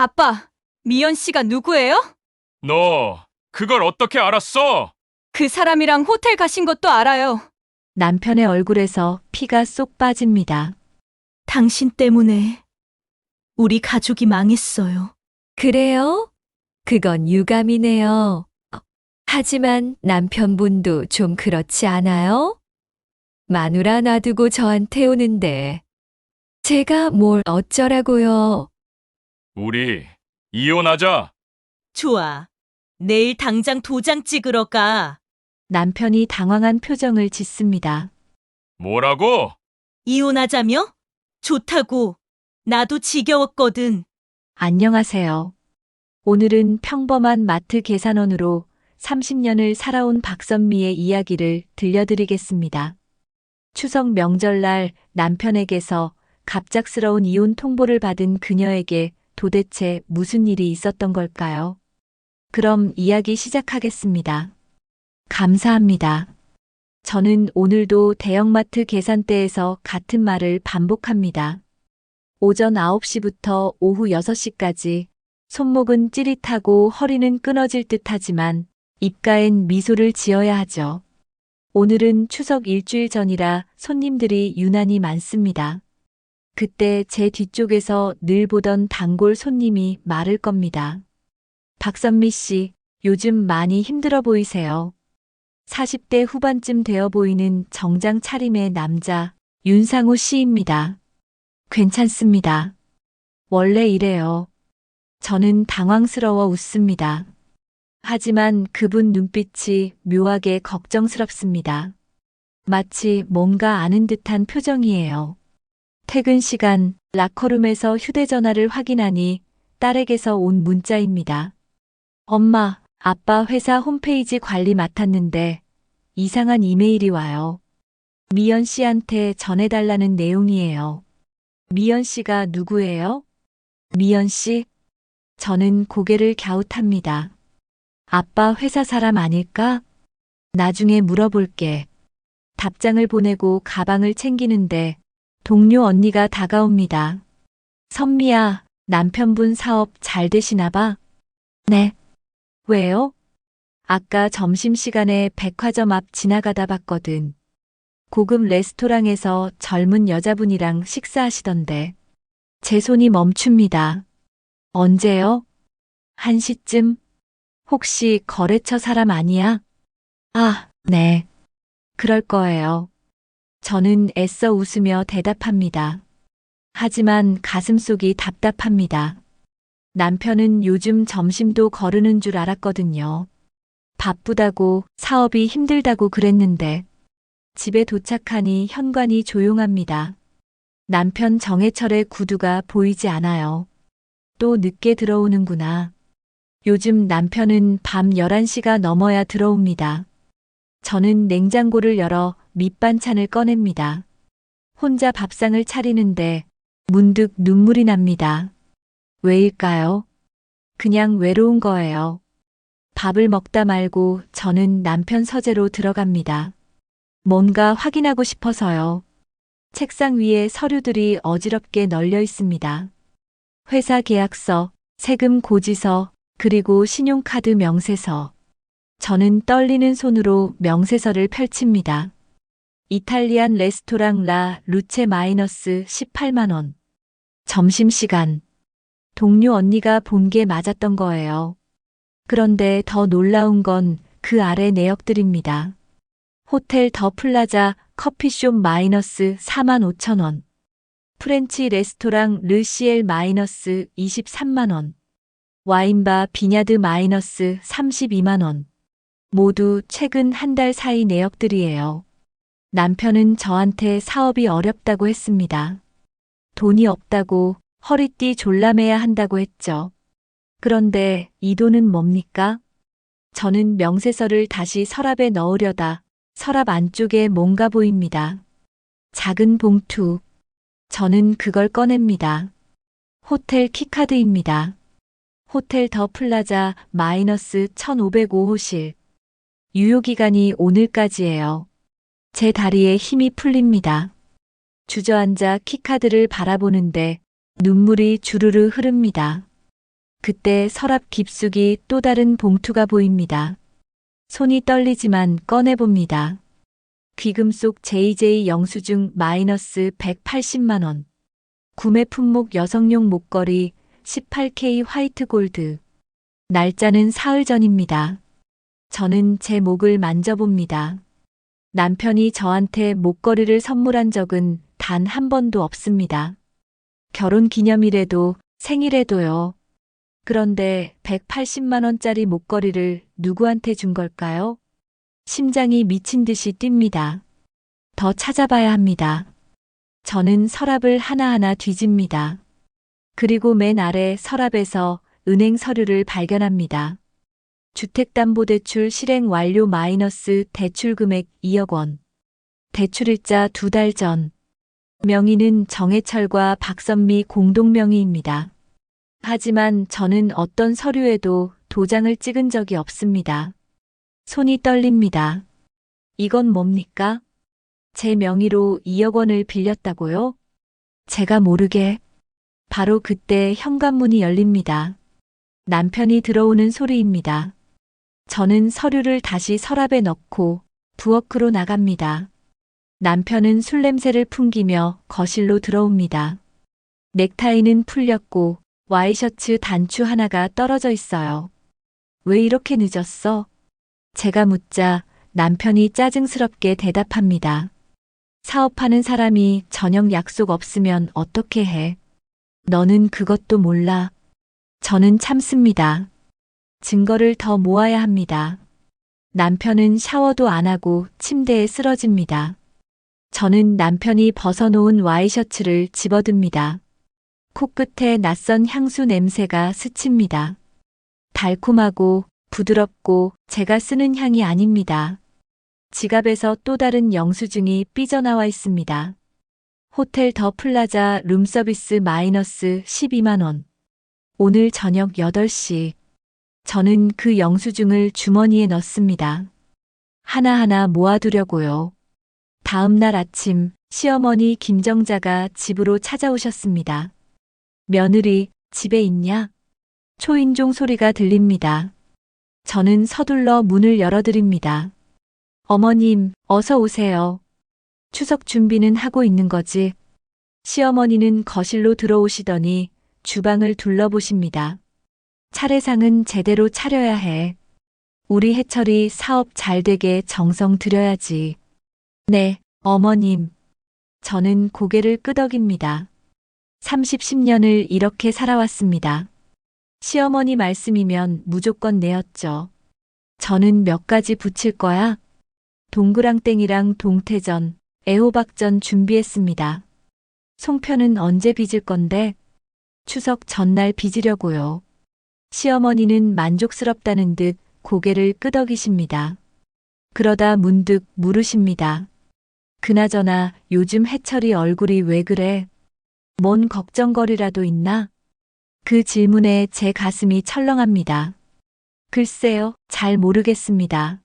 아빠, 미연 씨가 누구예요? 너 그걸 어떻게 알았어? 그 사람이랑 호텔 가신 것도 알아요. 남편의 얼굴에서 피가 쏙 빠집니다. 당신 때문에 우리 가족이 망했어요. 그래요? 그건 유감이네요. 하지만 남편분도 좀 그렇지 않아요? 마누라 놔두고 저한테 오는데 제가 뭘 어쩌라고요? 우리 이혼하자. 좋아. 내일 당장 도장 찍으러 가. 남편이 당황한 표정을 짓습니다. 뭐라고? 이혼하자며? 좋다고. 나도 지겨웠거든. 안녕하세요. 오늘은 평범한 마트 계산원으로 30년을 살아온 박선미의 이야기를 들려드리겠습니다. 추석 명절날 남편에게서 갑작스러운 이혼 통보를 받은 그녀에게 도대체 무슨 일이 있었던 걸까요? 그럼 이야기 시작하겠습니다. 감사합니다. 저는 오늘도 대형마트 계산대에서 같은 말을 반복합니다. 오전 9시부터 오후 6시까지 손목은 찌릿하고 허리는 끊어질 듯 하지만 입가엔 미소를 지어야 하죠. 오늘은 추석 일주일 전이라 손님들이 유난히 많습니다. 그때 제 뒤쪽에서 늘 보던 단골 손님이 말을 겁니다. 박선미 씨, 요즘 많이 힘들어 보이세요. 40대 후반쯤 되어 보이는 정장 차림의 남자, 윤상우 씨입니다. 괜찮습니다. 원래 이래요. 저는 당황스러워 웃습니다. 하지만 그분 눈빛이 묘하게 걱정스럽습니다. 마치 뭔가 아는 듯한 표정이에요. 퇴근 시간 라커룸에서 휴대전화를 확인하니 딸에게서 온 문자입니다. 엄마, 아빠 회사 홈페이지 관리 맡았는데 이상한 이메일이 와요. 미연 씨한테 전해달라는 내용이에요. 미연 씨가 누구예요? 미연 씨? 저는 고개를 갸웃합니다. 아빠 회사 사람 아닐까? 나중에 물어볼게. 답장을 보내고 가방을 챙기는데 동료 언니가 다가옵니다. 선미야, 남편분 사업 잘 되시나 봐? 네. 왜요? 아까 점심시간에 백화점 앞 지나가다 봤거든. 고급 레스토랑에서 젊은 여자분이랑 식사하시던데. 제 손이 멈춥니다. 언제요? 1시쯤? 혹시 거래처 사람 아니야? 아, 네. 그럴 거예요. 저는 애써 웃으며 대답합니다. 하지만 가슴속이 답답합니다. 남편은 요즘 점심도 거르는 줄 알았거든요. 바쁘다고 사업이 힘들다고 그랬는데 집에 도착하니 현관이 조용합니다. 남편 정해철의 구두가 보이지 않아요. 또 늦게 들어오는구나. 요즘 남편은 밤 11시가 넘어야 들어옵니다. 저는 냉장고를 열어 밑반찬을 꺼냅니다. 혼자 밥상을 차리는데 문득 눈물이 납니다. 왜일까요? 그냥 외로운 거예요. 밥을 먹다 말고 저는 남편 서재로 들어갑니다. 뭔가 확인하고 싶어서요. 책상 위에 서류들이 어지럽게 널려 있습니다. 회사 계약서, 세금 고지서, 그리고 신용카드 명세서. 저는 떨리는 손으로 명세서를 펼칩니다. 이탈리안 레스토랑 라 루체 마이너스 18만 원. 점심시간. 동료 언니가 본 게 맞았던 거예요. 그런데 더 놀라운 건 그 아래 내역들입니다. 호텔 더 플라자 커피숍 마이너스 4만 5천 원. 프렌치 레스토랑 르시엘 마이너스 23만 원. 와인바 비냐드 마이너스 32만 원. 모두 최근 한 달 사이 내역들이에요. 남편은 저한테 사업이 어렵다고 했습니다. 돈이 없다고 허리띠 졸라매야 한다고 했죠. 그런데 이 돈은 뭡니까? 저는 명세서를 다시 서랍에 넣으려다 서랍 안쪽에 뭔가 보입니다. 작은 봉투. 저는 그걸 꺼냅니다. 호텔 키카드입니다. 호텔 더 플라자 마이너스 1505호실. 유효기간이 오늘까지예요. 제 다리에 힘이 풀립니다. 주저앉아 키카드를 바라보는데 눈물이 주르르 흐릅니다. 그때 서랍 깊숙이 또 다른 봉투가 보입니다. 손이 떨리지만 꺼내봅니다. 귀금 속 JJ 영수증 마이너스 180만 원. 구매 품목 여성용 목걸이 18K 화이트 골드. 날짜는 사흘 전입니다. 저는 제 목을 만져봅니다. 남편이 저한테 목걸이를 선물한 적은 단 한 번도 없습니다. 결혼 기념일에도 생일에도요. 그런데 180만 원짜리 목걸이를 누구한테 준 걸까요? 심장이 미친 듯이 뜁니다. 더 찾아봐야 합니다. 저는 서랍을 하나하나 뒤집니다. 그리고 맨 아래 서랍에서 은행 서류를 발견합니다. 주택담보대출 실행 완료 마이너스 대출 금액 2억 원. 대출일자 2달 전. 명의는 정해철과 박선미 공동명의입니다. 하지만 저는 어떤 서류에도 도장을 찍은 적이 없습니다. 손이 떨립니다. 이건 뭡니까? 제 명의로 2억 원을 빌렸다고요? 제가 모르게. 바로 그때 현관문이 열립니다. 남편이 들어오는 소리입니다. 저는 서류를 다시 서랍에 넣고 부엌으로 나갑니다. 남편은 술 냄새를 풍기며 거실로 들어옵니다. 넥타이는 풀렸고 와이셔츠 단추 하나가 떨어져 있어요. 왜 이렇게 늦었어? 제가 묻자 남편이 짜증스럽게 대답합니다. 사업하는 사람이 저녁 약속 없으면 어떻게 해? 너는 그것도 몰라. 저는 참습니다. 증거를 더 모아야 합니다. 남편은 샤워도 안 하고 침대에 쓰러집니다. 저는 남편이 벗어놓은 와이셔츠를 집어듭니다. 코끝에 낯선 향수 냄새가 스칩니다. 달콤하고 부드럽고 제가 쓰는 향이 아닙니다. 지갑에서 또 다른 영수증이 삐져나와 있습니다. 호텔 더 플라자 룸서비스 마이너스 12만 원. 오늘 저녁 8시. 저는 그 영수증을 주머니에 넣습니다. 하나하나 모아두려고요. 다음 날 아침 시어머니 김정자가 집으로 찾아오셨습니다. 며느리, 집에 있냐? 초인종 소리가 들립니다. 저는 서둘러 문을 열어드립니다. 어머님, 어서 오세요. 추석 준비는 하고 있는 거지? 시어머니는 거실로 들어오시더니 주방을 둘러보십니다. 차례상은 제대로 차려야 해. 우리 해철이 사업 잘 되게 정성 들여야지. 네, 어머님. 저는 고개를 끄덕입니다. 30년을 이렇게 살아왔습니다. 시어머니 말씀이면 무조건 내었죠. 저는 몇 가지 붙일 거야? 동그랑땡이랑 동태전, 애호박전 준비했습니다. 송편은 언제 빚을 건데? 추석 전날 빚으려고요. 시어머니는 만족스럽다는 듯 고개를 끄덕이십니다. 그러다 문득 물으십니다. 그나저나 요즘 해철이 얼굴이 왜 그래? 뭔 걱정거리라도 있나? 그 질문에 제 가슴이 철렁합니다. 글쎄요, 잘 모르겠습니다.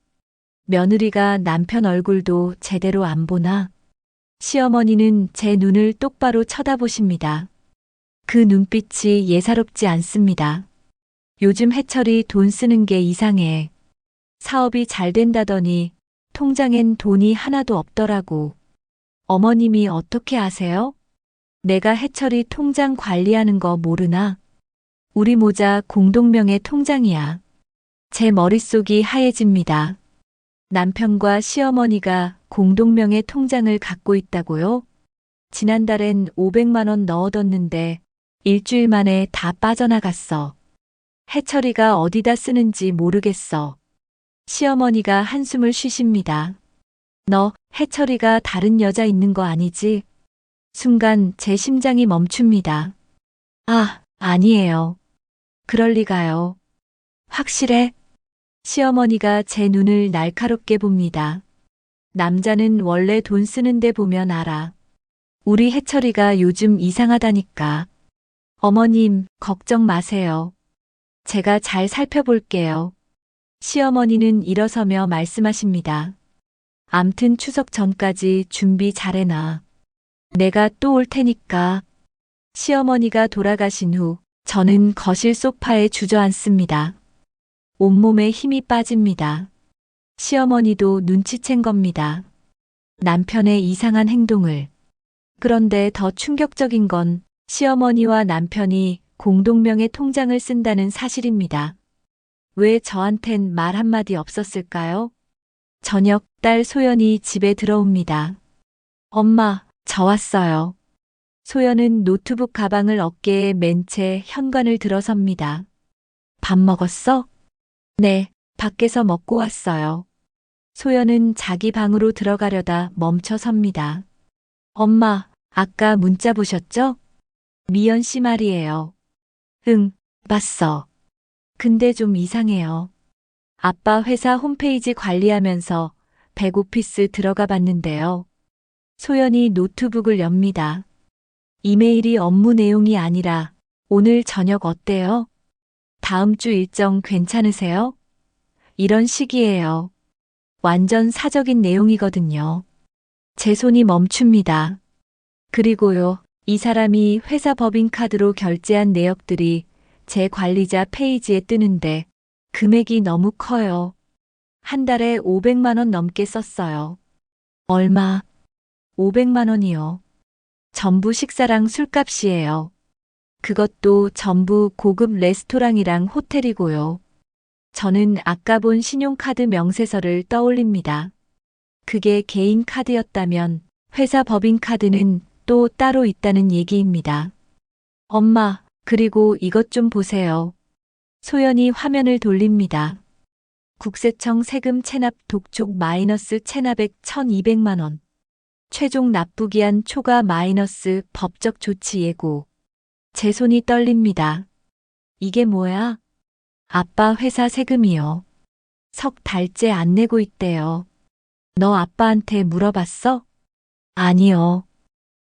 며느리가 남편 얼굴도 제대로 안 보나? 시어머니는 제 눈을 똑바로 쳐다보십니다. 그 눈빛이 예사롭지 않습니다. 요즘 해철이 돈 쓰는 게 이상해. 사업이 잘 된다더니 통장엔 돈이 하나도 없더라고. 어머님이 어떻게 아세요? 내가 해철이 통장 관리하는 거 모르나? 우리 모자 공동명의 통장이야. 제 머릿속이 하얘집니다. 남편과 시어머니가 공동명의 통장을 갖고 있다고요? 지난달엔 500만 원 넣어뒀는데 일주일 만에 다 빠져나갔어. 해철이가 어디다 쓰는지 모르겠어. 시어머니가 한숨을 쉬십니다. 너 해철이가 다른 여자 있는 거 아니지? 순간 제 심장이 멈춥니다. 아, 아니에요. 그럴 리가요. 확실해? 시어머니가 제 눈을 날카롭게 봅니다. 남자는 원래 돈 쓰는데 보면 알아. 우리 해철이가 요즘 이상하다니까. 어머님, 걱정 마세요. 제가 잘 살펴볼게요. 시어머니는 일어서며 말씀하십니다. 암튼 추석 전까지 준비 잘해놔. 내가 또 올 테니까. 시어머니가 돌아가신 후 저는 거실 소파에 주저앉습니다. 온몸에 힘이 빠집니다. 시어머니도 눈치챈 겁니다. 남편의 이상한 행동을. 그런데 더 충격적인 건 시어머니와 남편이 공동명의 통장을 쓴다는 사실입니다. 왜 저한텐 말 한마디 없었을까요? 저녁 딸 소연이 집에 들어옵니다. 엄마, 저 왔어요. 소연은 노트북 가방을 어깨에 맨 채 현관을 들어섭니다. 밥 먹었어? 네, 밖에서 먹고 왔어요. 소연은 자기 방으로 들어가려다 멈춰 섭니다. 엄마, 아까 문자 보셨죠? 미연 씨 말이에요. 응, 봤어. 근데 좀 이상해요. 아빠 회사 홈페이지 관리하면서 백오피스 들어가 봤는데요. 소연이 노트북을 엽니다. 이메일이 업무 내용이 아니라 오늘 저녁 어때요? 다음 주 일정 괜찮으세요? 이런 식이에요. 완전 사적인 내용이거든요. 제 손이 멈춥니다. 그리고요, 이 사람이 회사 법인카드로 결제한 내역들이 제 관리자 페이지에 뜨는데 금액이 너무 커요. 한 달에 500만 원 넘게 썼어요. 얼마? 500만 원이요. 전부 식사랑 술값이에요. 그것도 전부 고급 레스토랑이랑 호텔이고요. 저는 아까 본 신용카드 명세서를 떠올립니다. 그게 개인 카드였다면 회사 법인카드는 또 따로 있다는 얘기입니다. 엄마, 그리고 이것 좀 보세요. 소연이 화면을 돌립니다. 국세청 세금 체납 독촉 마이너스 체납액 1,200만 원. 최종 납부기한 초과 마이너스 법적 조치 예고. 제 손이 떨립니다. 이게 뭐야? 아빠 회사 세금이요. 석 달째 안 내고 있대요. 너 아빠한테 물어봤어? 아니요.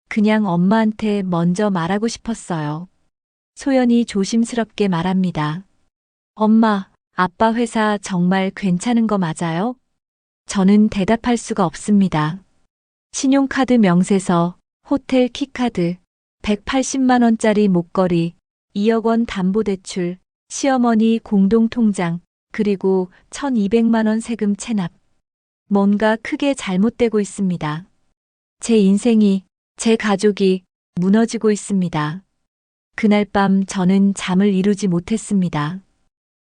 그냥 엄마한테 먼저 말하고 싶었어요. 소연이 조심스럽게 말합니다. 엄마, 아빠 회사 정말 괜찮은 거 맞아요? 저는 대답할 수가 없습니다. 신용카드 명세서, 호텔 키카드, 180만 원짜리 목걸이, 2억 원 담보대출, 시어머니 공동통장, 그리고 1,200만 원 세금 체납. 뭔가 크게 잘못되고 있습니다. 제 인생이, 제 가족이 무너지고 있습니다. 그날 밤 저는 잠을 이루지 못했습니다.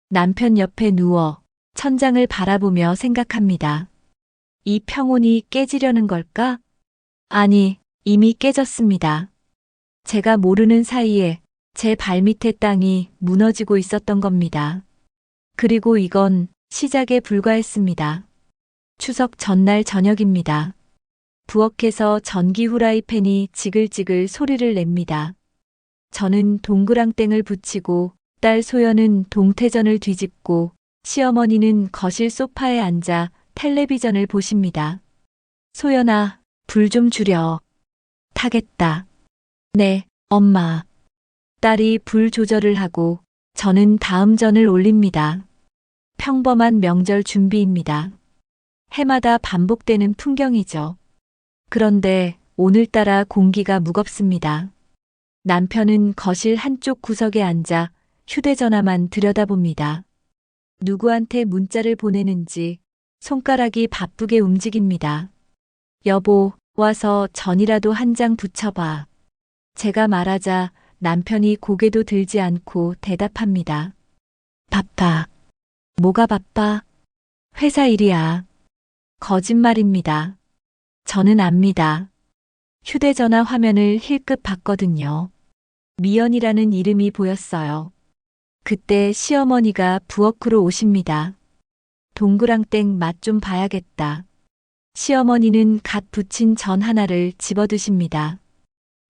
남편 옆에 누워 천장을 바라보며 생각합니다. 이 평온이 깨지려는 걸까? 아니, 이미 깨졌습니다. 제가 모르는 사이에 제 발밑의 땅이 무너지고 있었던 겁니다. 그리고 이건 시작에 불과했습니다. 추석 전날 저녁입니다. 부엌에서 전기 후라이팬이 지글지글 소리를 냅니다. 저는 동그랑땡을 붙이고 딸 소연은 동태전을 뒤집고 시어머니는 거실 소파에 앉아 텔레비전을 보십니다. 소연아, 불 좀 줄여. 타겠다. 네, 엄마. 딸이 불 조절을 하고 저는 다음 전을 올립니다. 평범한 명절 준비입니다. 해마다 반복되는 풍경이죠. 그런데 오늘따라 공기가 무겁습니다. 남편은 거실 한쪽 구석에 앉아 휴대전화만 들여다봅니다. 누구한테 문자를 보내는지 손가락이 바쁘게 움직입니다. 여보, 와서 전이라도 한 장 붙여봐. 제가 말하자 남편이 고개도 들지 않고 대답합니다. 바빠. 뭐가 바빠? 회사 일이야. 거짓말입니다. 저는 압니다. 휴대전화 화면을 힐끗 봤거든요. 미연이라는 이름이 보였어요. 그때 시어머니가 부엌으로 오십니다. 동그랑땡 맛 좀 봐야겠다. 시어머니는 갓 부친 전 하나를 집어드십니다.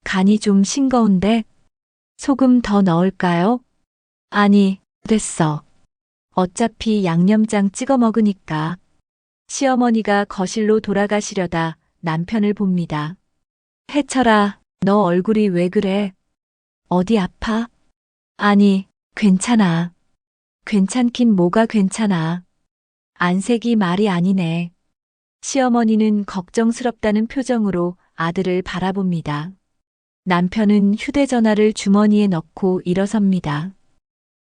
간이 좀 싱거운데? 소금 더 넣을까요? 아니, 됐어. 어차피 양념장 찍어 먹으니까. 시어머니가 거실로 돌아가시려다 남편을 봅니다. 해철아, 너 얼굴이 왜 그래? 어디 아파? 아니, 괜찮아. 괜찮긴 뭐가 괜찮아. 안색이 말이 아니네. 시어머니는 걱정스럽다는 표정으로 아들을 바라봅니다. 남편은 휴대전화를 주머니에 넣고 일어섭니다.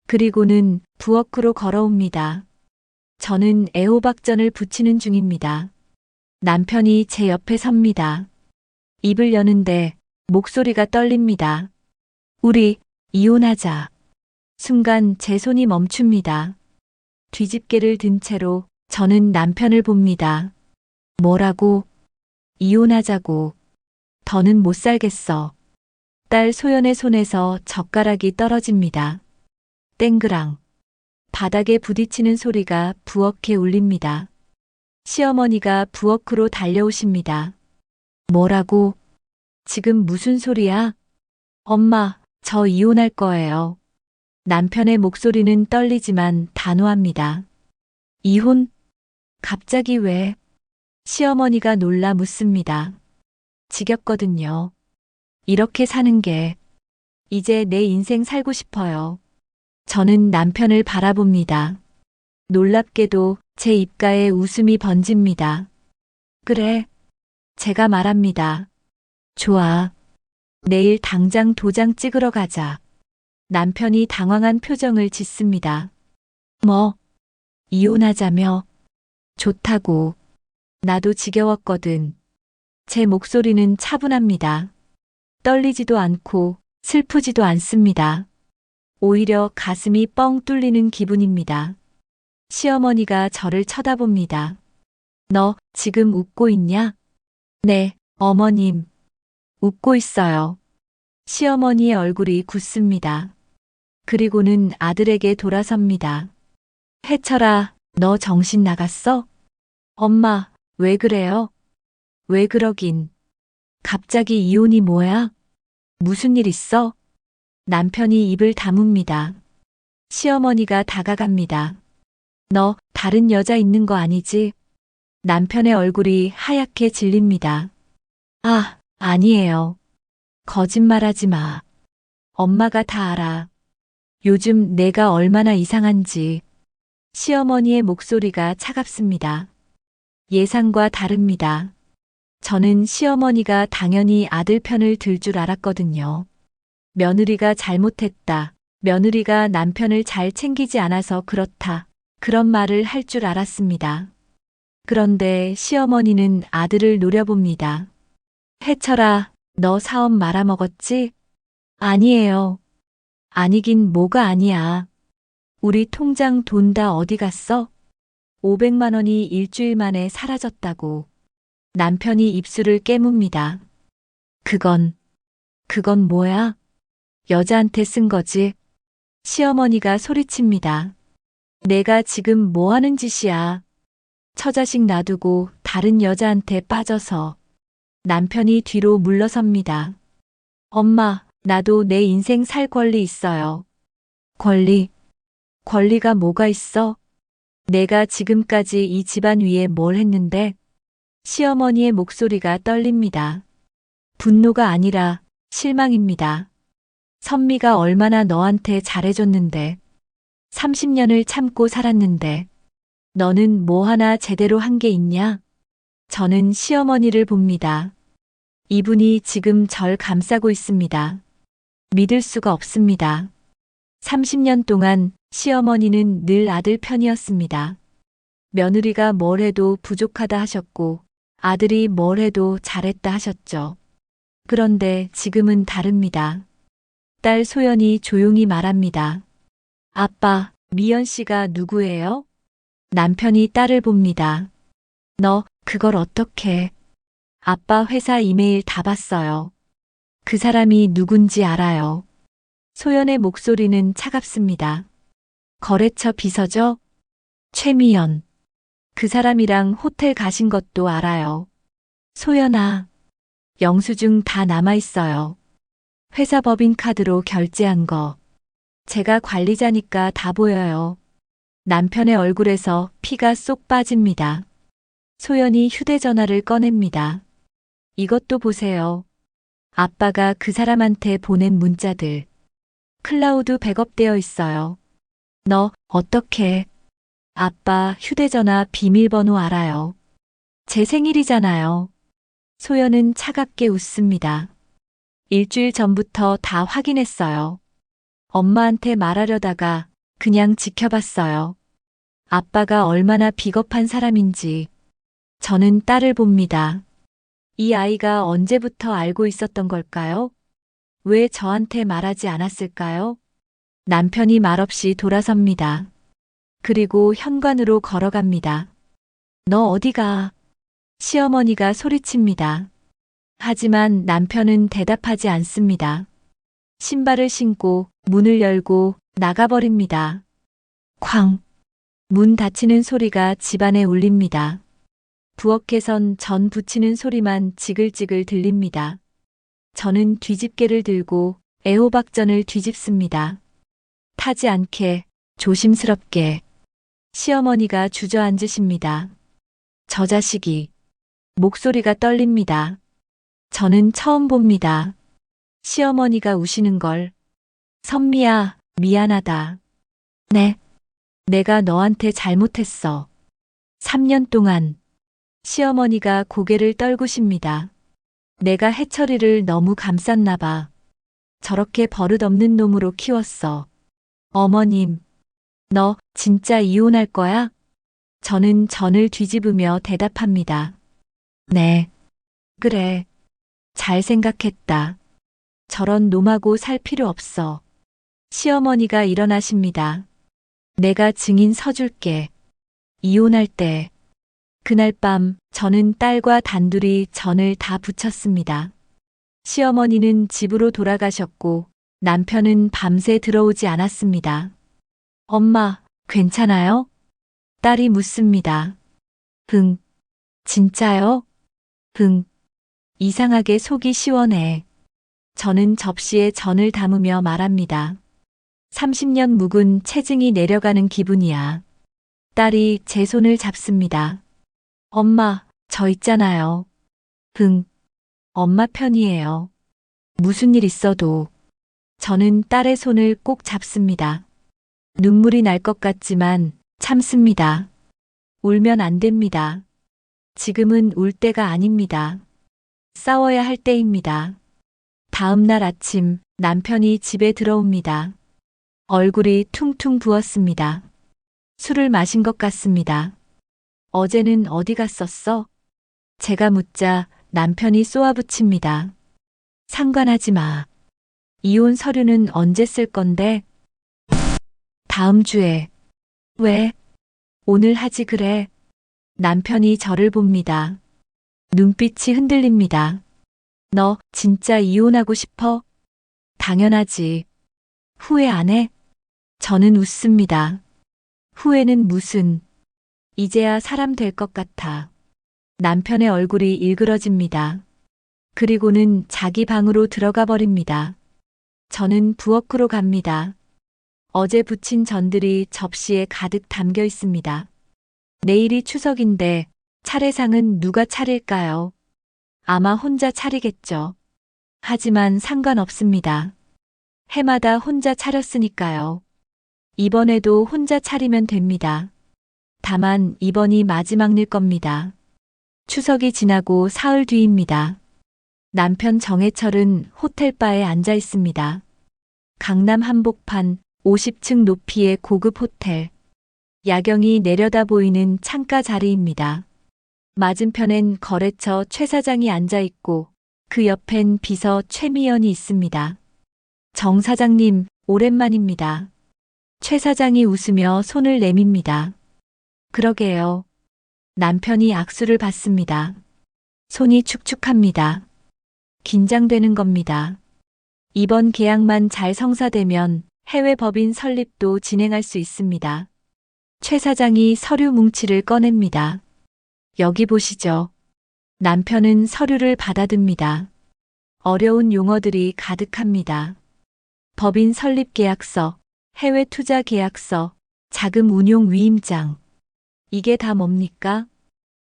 그리고는 부엌으로 걸어옵니다. 저는 애호박전을 부치는 중입니다. 남편이 제 옆에 섭니다. 입을 여는데 목소리가 떨립니다. 우리 이혼하자. 순간 제 손이 멈춥니다. 뒤집개를 든 채로 저는 남편을 봅니다. 뭐라고? 이혼하자고. 더는 못 살겠어. 딸 소연의 손에서 젓가락이 떨어집니다. 땡그랑. 바닥에 부딪히는 소리가 부엌에 울립니다. 시어머니가 부엌으로 달려오십니다. 뭐라고? 지금 무슨 소리야? 엄마, 저 이혼할 거예요. 남편의 목소리는 떨리지만 단호합니다. 이혼? 갑자기 왜? 시어머니가 놀라 묻습니다. 지겹거든요. 이렇게 사는 게. 이제 내 인생 살고 싶어요. 저는 남편을 바라봅니다. 놀랍게도 제 입가에 웃음이 번집니다. 그래. 제가 말합니다. 좋아. 내일 당장 도장 찍으러 가자. 남편이 당황한 표정을 짓습니다. 뭐? 이혼하자며? 좋다고. 나도 지겨웠거든. 제 목소리는 차분합니다. 떨리지도 않고 슬프지도 않습니다. 오히려 가슴이 뻥 뚫리는 기분입니다. 시어머니가 저를 쳐다봅니다. 너 지금 웃고 있냐? 네, 어머님. 웃고 있어요. 시어머니의 얼굴이 굳습니다. 그리고는 아들에게 돌아섭니다. 해철아, 너 정신 나갔어? 엄마, 왜 그래요? 왜 그러긴. 갑자기 이혼이 뭐야? 무슨 일 있어? 남편이 입을 다뭅니다. 시어머니가 다가갑니다. 너 다른 여자 있는 거 아니지? 남편의 얼굴이 하얗게 질립니다. 아, 아니에요. 거짓말하지 마. 엄마가 다 알아. 요즘 내가 얼마나 이상한지. 시어머니의 목소리가 차갑습니다. 예상과 다릅니다. 저는 시어머니가 당연히 아들 편을 들 줄 알았거든요. 며느리가 잘못했다. 며느리가 남편을 잘 챙기지 않아서 그렇다. 그런 말을 할 줄 알았습니다. 그런데 시어머니는 아들을 노려봅니다. 해철아, 너 사업 말아먹었지? 아니에요. 아니긴 뭐가 아니야. 우리 통장 돈 다 어디 갔어? 500만 원이 일주일 만에 사라졌다고. 남편이 입술을 깨뭅니다. 그건 뭐야? 여자한테 쓴 거지? 시어머니가 소리칩니다. 내가 지금 뭐 하는 짓이야? 처자식 놔두고 다른 여자한테 빠져서. 남편이 뒤로 물러섭니다. 엄마, 나도 내 인생 살 권리 있어요. 권리? 권리가 뭐가 있어? 내가 지금까지 이 집안 위에 뭘 했는데? 시어머니의 목소리가 떨립니다. 분노가 아니라 실망입니다. 선미가 얼마나 너한테 잘해줬는데. 30년을 참고 살았는데. 너는 뭐 하나 제대로 한 게 있냐? 저는 시어머니를 봅니다. 이분이 지금 절 감싸고 있습니다. 믿을 수가 없습니다. 30년 동안 시어머니는 늘 아들 편이었습니다. 며느리가 뭘 해도 부족하다 하셨고 아들이 뭘 해도 잘했다 하셨죠. 그런데 지금은 다릅니다. 딸 소연이 조용히 말합니다. 아빠, 미연 씨가 누구예요? 남편이 딸을 봅니다. 너 그걸 어떻게? 아빠 회사 이메일 다 봤어요. 그 사람이 누군지 알아요. 소연의 목소리는 차갑습니다. 거래처 비서죠? 최미연. 그 사람이랑 호텔 가신 것도 알아요. 소연아. 영수증 다 남아있어요. 회사 법인카드로 결제한 거. 제가 관리자니까 다 보여요. 남편의 얼굴에서 피가 쏙 빠집니다. 소연이 휴대전화를 꺼냅니다. 이것도 보세요. 아빠가 그 사람한테 보낸 문자들. 클라우드 백업되어 있어요. 너 어떻게? 아빠 휴대전화 비밀번호 알아요. 제 생일이잖아요. 소연은 차갑게 웃습니다. 일주일 전부터 다 확인했어요. 엄마한테 말하려다가 그냥 지켜봤어요. 아빠가 얼마나 비겁한 사람인지. 저는 딸을 봅니다. 이 아이가 언제부터 알고 있었던 걸까요? 왜 저한테 말하지 않았을까요? 남편이 말없이 돌아섭니다. 그리고 현관으로 걸어갑니다. 너 어디가? 시어머니가 소리칩니다. 하지만 남편은 대답하지 않습니다. 신발을 신고 문을 열고 나가버립니다. 쾅! 문 닫히는 소리가 집안에 울립니다. 부엌에선 전 부치는 소리만 지글지글 들립니다. 저는 뒤집개를 들고 애호박전을 뒤집습니다. 타지 않게 조심스럽게. 시어머니가 주저앉으십니다. 저 자식이. 목소리가 떨립니다. 저는 처음 봅니다. 시어머니가 우시는 걸. 선미야, 미안하다. 네. 내가 너한테 잘못했어. 3년 동안. 시어머니가 고개를 떨구십니다. 내가 해철이를 너무 감쌌나 봐. 저렇게 버릇없는 놈으로 키웠어. 어머님, 너 진짜 이혼할 거야? 저는 전을 뒤집으며 대답합니다. 네. 그래. 잘 생각했다. 저런 놈하고 살 필요 없어. 시어머니가 일어나십니다. 내가 증인 서줄게. 이혼할 때. 그날 밤 저는 딸과 단둘이 전을 다 부쳤습니다. 시어머니는 집으로 돌아가셨고 남편은 밤새 들어오지 않았습니다. 엄마, 괜찮아요? 딸이 묻습니다. 응. 진짜요? 응. 이상하게 속이 시원해. 저는 접시에 전을 담으며 말합니다. 30년 묵은 체증이 내려가는 기분이야. 딸이 제 손을 잡습니다. 엄마, 저 있잖아요. 응. 엄마 편이에요. 무슨 일 있어도. 저는 딸의 손을 꼭 잡습니다. 눈물이 날 것 같지만 참습니다. 울면 안 됩니다. 지금은 울 때가 아닙니다. 싸워야 할 때입니다. 다음 날 아침 남편이 집에 들어옵니다. 얼굴이 퉁퉁 부었습니다. 술을 마신 것 같습니다. 어제는 어디 갔었어? 제가 묻자 남편이 쏘아붙입니다. 상관하지 마. 이혼 서류는 언제 쓸 건데? 다음 주에. 왜? 오늘 하지 그래. 남편이 저를 봅니다. 눈빛이 흔들립니다. 너 진짜 이혼하고 싶어? 당연하지. 후회 안 해? 저는 웃습니다. 후회는 무슨. 이제야 사람 될 것 같아. 남편의 얼굴이 일그러집니다. 그리고는 자기 방으로 들어가 버립니다. 저는 부엌으로 갑니다. 어제 부친 전들이 접시에 가득 담겨 있습니다. 내일이 추석인데 차례상은 누가 차릴까요? 아마 혼자 차리겠죠. 하지만 상관없습니다. 해마다 혼자 차렸으니까요. 이번에도 혼자 차리면 됩니다. 다만 이번이 마지막일 겁니다. 추석이 지나고 사흘 뒤입니다. 남편 정해철은 호텔바에 앉아 있습니다. 강남 한복판 50층 높이의 고급 호텔. 야경이 내려다 보이는 창가 자리입니다. 맞은편엔 거래처 최 사장이 앉아 있고 그 옆엔 비서 최미연이 있습니다. 정 사장님, 오랜만입니다. 최 사장이 웃으며 손을 내밉니다. 그러게요. 남편이 악수를 받습니다. 손이 축축합니다. 긴장되는 겁니다. 이번 계약만 잘 성사되면 해외 법인 설립도 진행할 수 있습니다. 최 사장이 서류 뭉치를 꺼냅니다. 여기 보시죠. 남편은 서류를 받아듭니다. 어려운 용어들이 가득합니다. 법인 설립 계약서, 해외 투자 계약서, 자금 운용 위임장. 이게 다 뭡니까?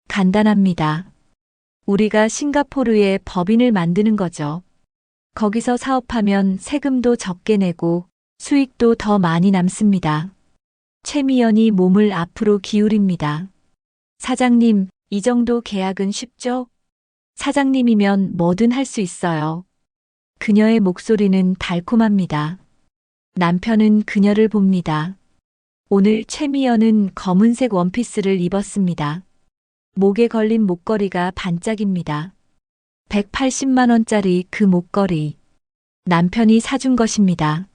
간단합니다. 우리가 싱가포르에 법인을 만드는 거죠. 거기서 사업하면 세금도 적게 내고 수익도 더 많이 남습니다. 최미연이 몸을 앞으로 기울입니다. 사장님, 이 정도 계약은 쉽죠? 사장님이면 뭐든 할 수 있어요. 그녀의 목소리는 달콤합니다. 남편은 그녀를 봅니다. 오늘 최미연은 검은색 원피스를 입었습니다. 목에 걸린 목걸이가 반짝입니다. 180만 원짜리 그 목걸이. 남편이 사준 것입니다.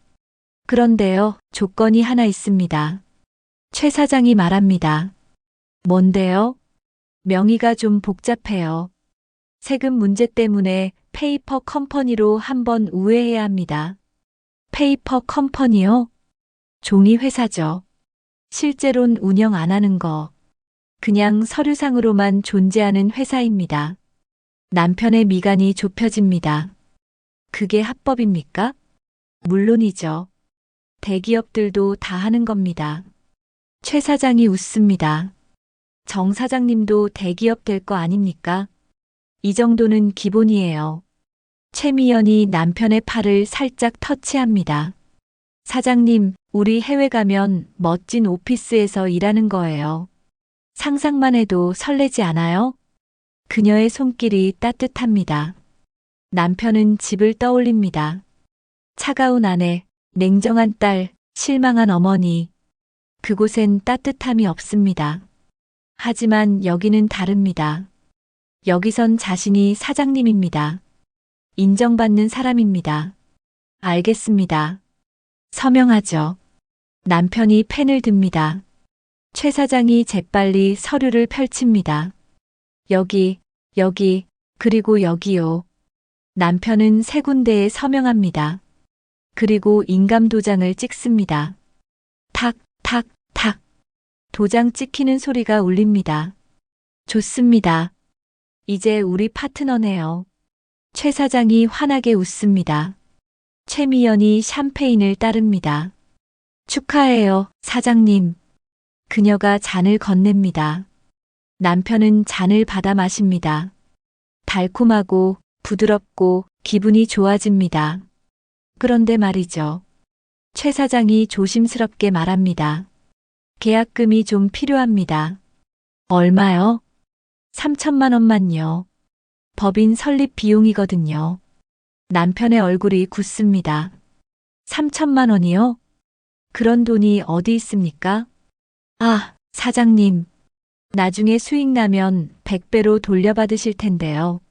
그런데요, 조건이 하나 있습니다. 최 사장이 말합니다. 뭔데요? 명의가 좀 복잡해요. 세금 문제 때문에 페이퍼 컴퍼니로 한번 우회해야 합니다. 페이퍼 컴퍼니요? 종이 회사죠. 실제론 운영 안 하는 거. 그냥 서류상으로만 존재하는 회사입니다. 남편의 미간이 좁혀집니다. 그게 합법입니까? 물론이죠. 대기업들도 다 하는 겁니다. 최 사장이 웃습니다. 정 사장님도 대기업 될 거 아닙니까? 이 정도는 기본이에요. 최미연이 남편의 팔을 살짝 터치합니다. 사장님, 우리 해외 가면 멋진 오피스에서 일하는 거예요. 상상만 해도 설레지 않아요? 그녀의 손길이 따뜻합니다. 남편은 집을 떠올립니다. 차가운 아내, 냉정한 딸, 실망한 어머니. 그곳엔 따뜻함이 없습니다. 하지만 여기는 다릅니다. 여기선 자신이 사장님입니다. 인정받는 사람입니다. 알겠습니다. 서명하죠. 남편이 펜을 듭니다. 최 사장이 재빨리 서류를 펼칩니다. 여기, 그리고 여기요. 남편은 세 군데에 서명합니다. 그리고 인감 도장을 찍습니다. 탁, 탁, 탁. 도장 찍히는 소리가 울립니다. 좋습니다. 이제 우리 파트너네요. 최 사장이 환하게 웃습니다. 최미연이 샴페인을 따릅니다. 축하해요, 사장님. 그녀가 잔을 건넵니다. 남편은 잔을 받아 마십니다. 달콤하고 부드럽고 기분이 좋아집니다. 그런데 말이죠. 최 사장이 조심스럽게 말합니다. 계약금이 좀 필요합니다. 얼마요? 3천만 원만요. 법인 설립 비용이거든요. 남편의 얼굴이 굳습니다. 3천만 원이요? 그런 돈이 어디 있습니까? 아, 사장님. 나중에 수익 나면 100배로 돌려받으실 텐데요.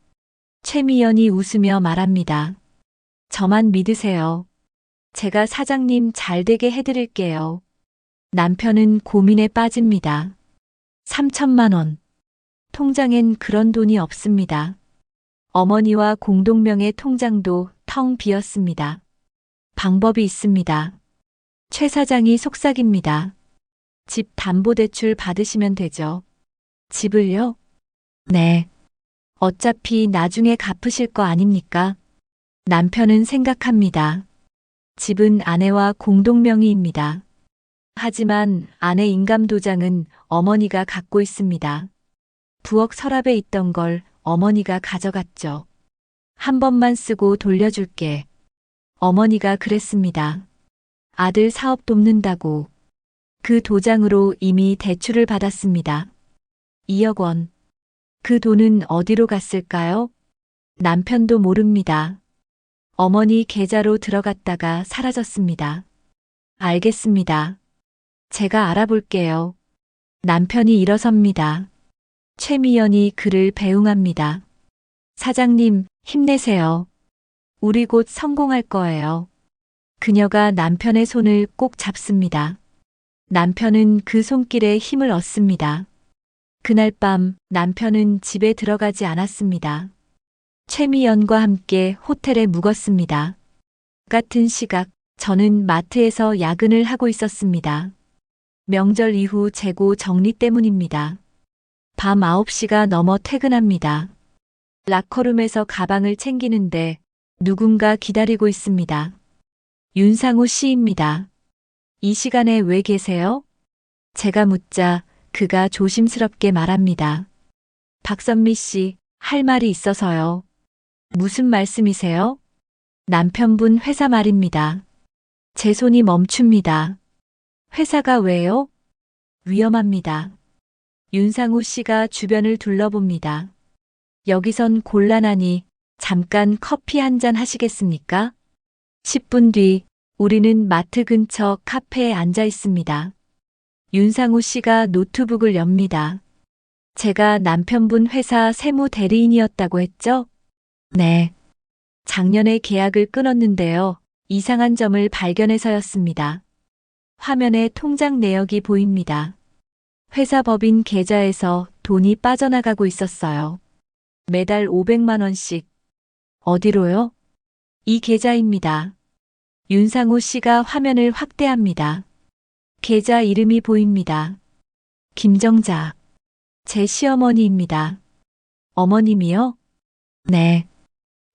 최미연이 웃으며 말합니다. 저만 믿으세요. 제가 사장님 잘 되게 해드릴게요. 남편은 고민에 빠집니다. 3천만 원. 통장엔 그런 돈이 없습니다. 어머니와 공동명의 통장도 텅 비었습니다. 방법이 있습니다. 최 사장이 속삭입니다. 집 담보대출 받으시면 되죠. 집을요? 네. 어차피 나중에 갚으실 거 아닙니까? 남편은 생각합니다. 집은 아내와 공동명의입니다. 하지만 아내 인감도장은 어머니가 갖고 있습니다. 부엌 서랍에 있던 걸 어머니가 가져갔죠. 한 번만 쓰고 돌려줄게. 어머니가 그랬습니다. 아들 사업 돕는다고. 그 도장으로 이미 대출을 받았습니다. 2억 원. 그 돈은 어디로 갔을까요? 남편도 모릅니다. 어머니 계좌로 들어갔다가 사라졌습니다. 알겠습니다. 제가 알아볼게요. 남편이 일어섭니다. 최미연이 그를 배웅합니다. 사장님, 힘내세요. 우리 곧 성공할 거예요. 그녀가 남편의 손을 꼭 잡습니다. 남편은 그 손길에 힘을 얻습니다. 그날 밤 남편은 집에 들어가지 않았습니다. 최미연과 함께 호텔에 묵었습니다. 같은 시각 저는 마트에서 야근을 하고 있었습니다. 명절 이후 재고 정리 때문입니다. 밤 9시가 넘어 퇴근합니다. 라커룸에서 가방을 챙기는데 누군가 기다리고 있습니다. 윤상우 씨입니다. 이 시간에 왜 계세요? 제가 묻자 그가 조심스럽게 말합니다. 박선미 씨, 할 말이 있어서요. 무슨 말씀이세요? 남편분 회사 말입니다. 제 손이 멈춥니다. 회사가 왜요? 위험합니다. 윤상우 씨가 주변을 둘러봅니다. 여기선 곤란하니 잠깐 커피 한 잔 하시겠습니까? 10분 뒤 우리는 마트 근처 카페에 앉아 있습니다. 윤상우 씨가 노트북을 엽니다. 제가 남편분 회사 세무 대리인이었다고 했죠? 네. 작년에 계약을 끊었는데요. 이상한 점을 발견해서였습니다. 화면에 통장 내역이 보입니다. 회사 법인 계좌에서 돈이 빠져나가고 있었어요. 매달 500만 원씩. 어디로요? 이 계좌입니다. 윤상우 씨가 화면을 확대합니다. 계좌 이름이 보입니다. 김정자. 제 시어머니입니다. 어머님이요? 네.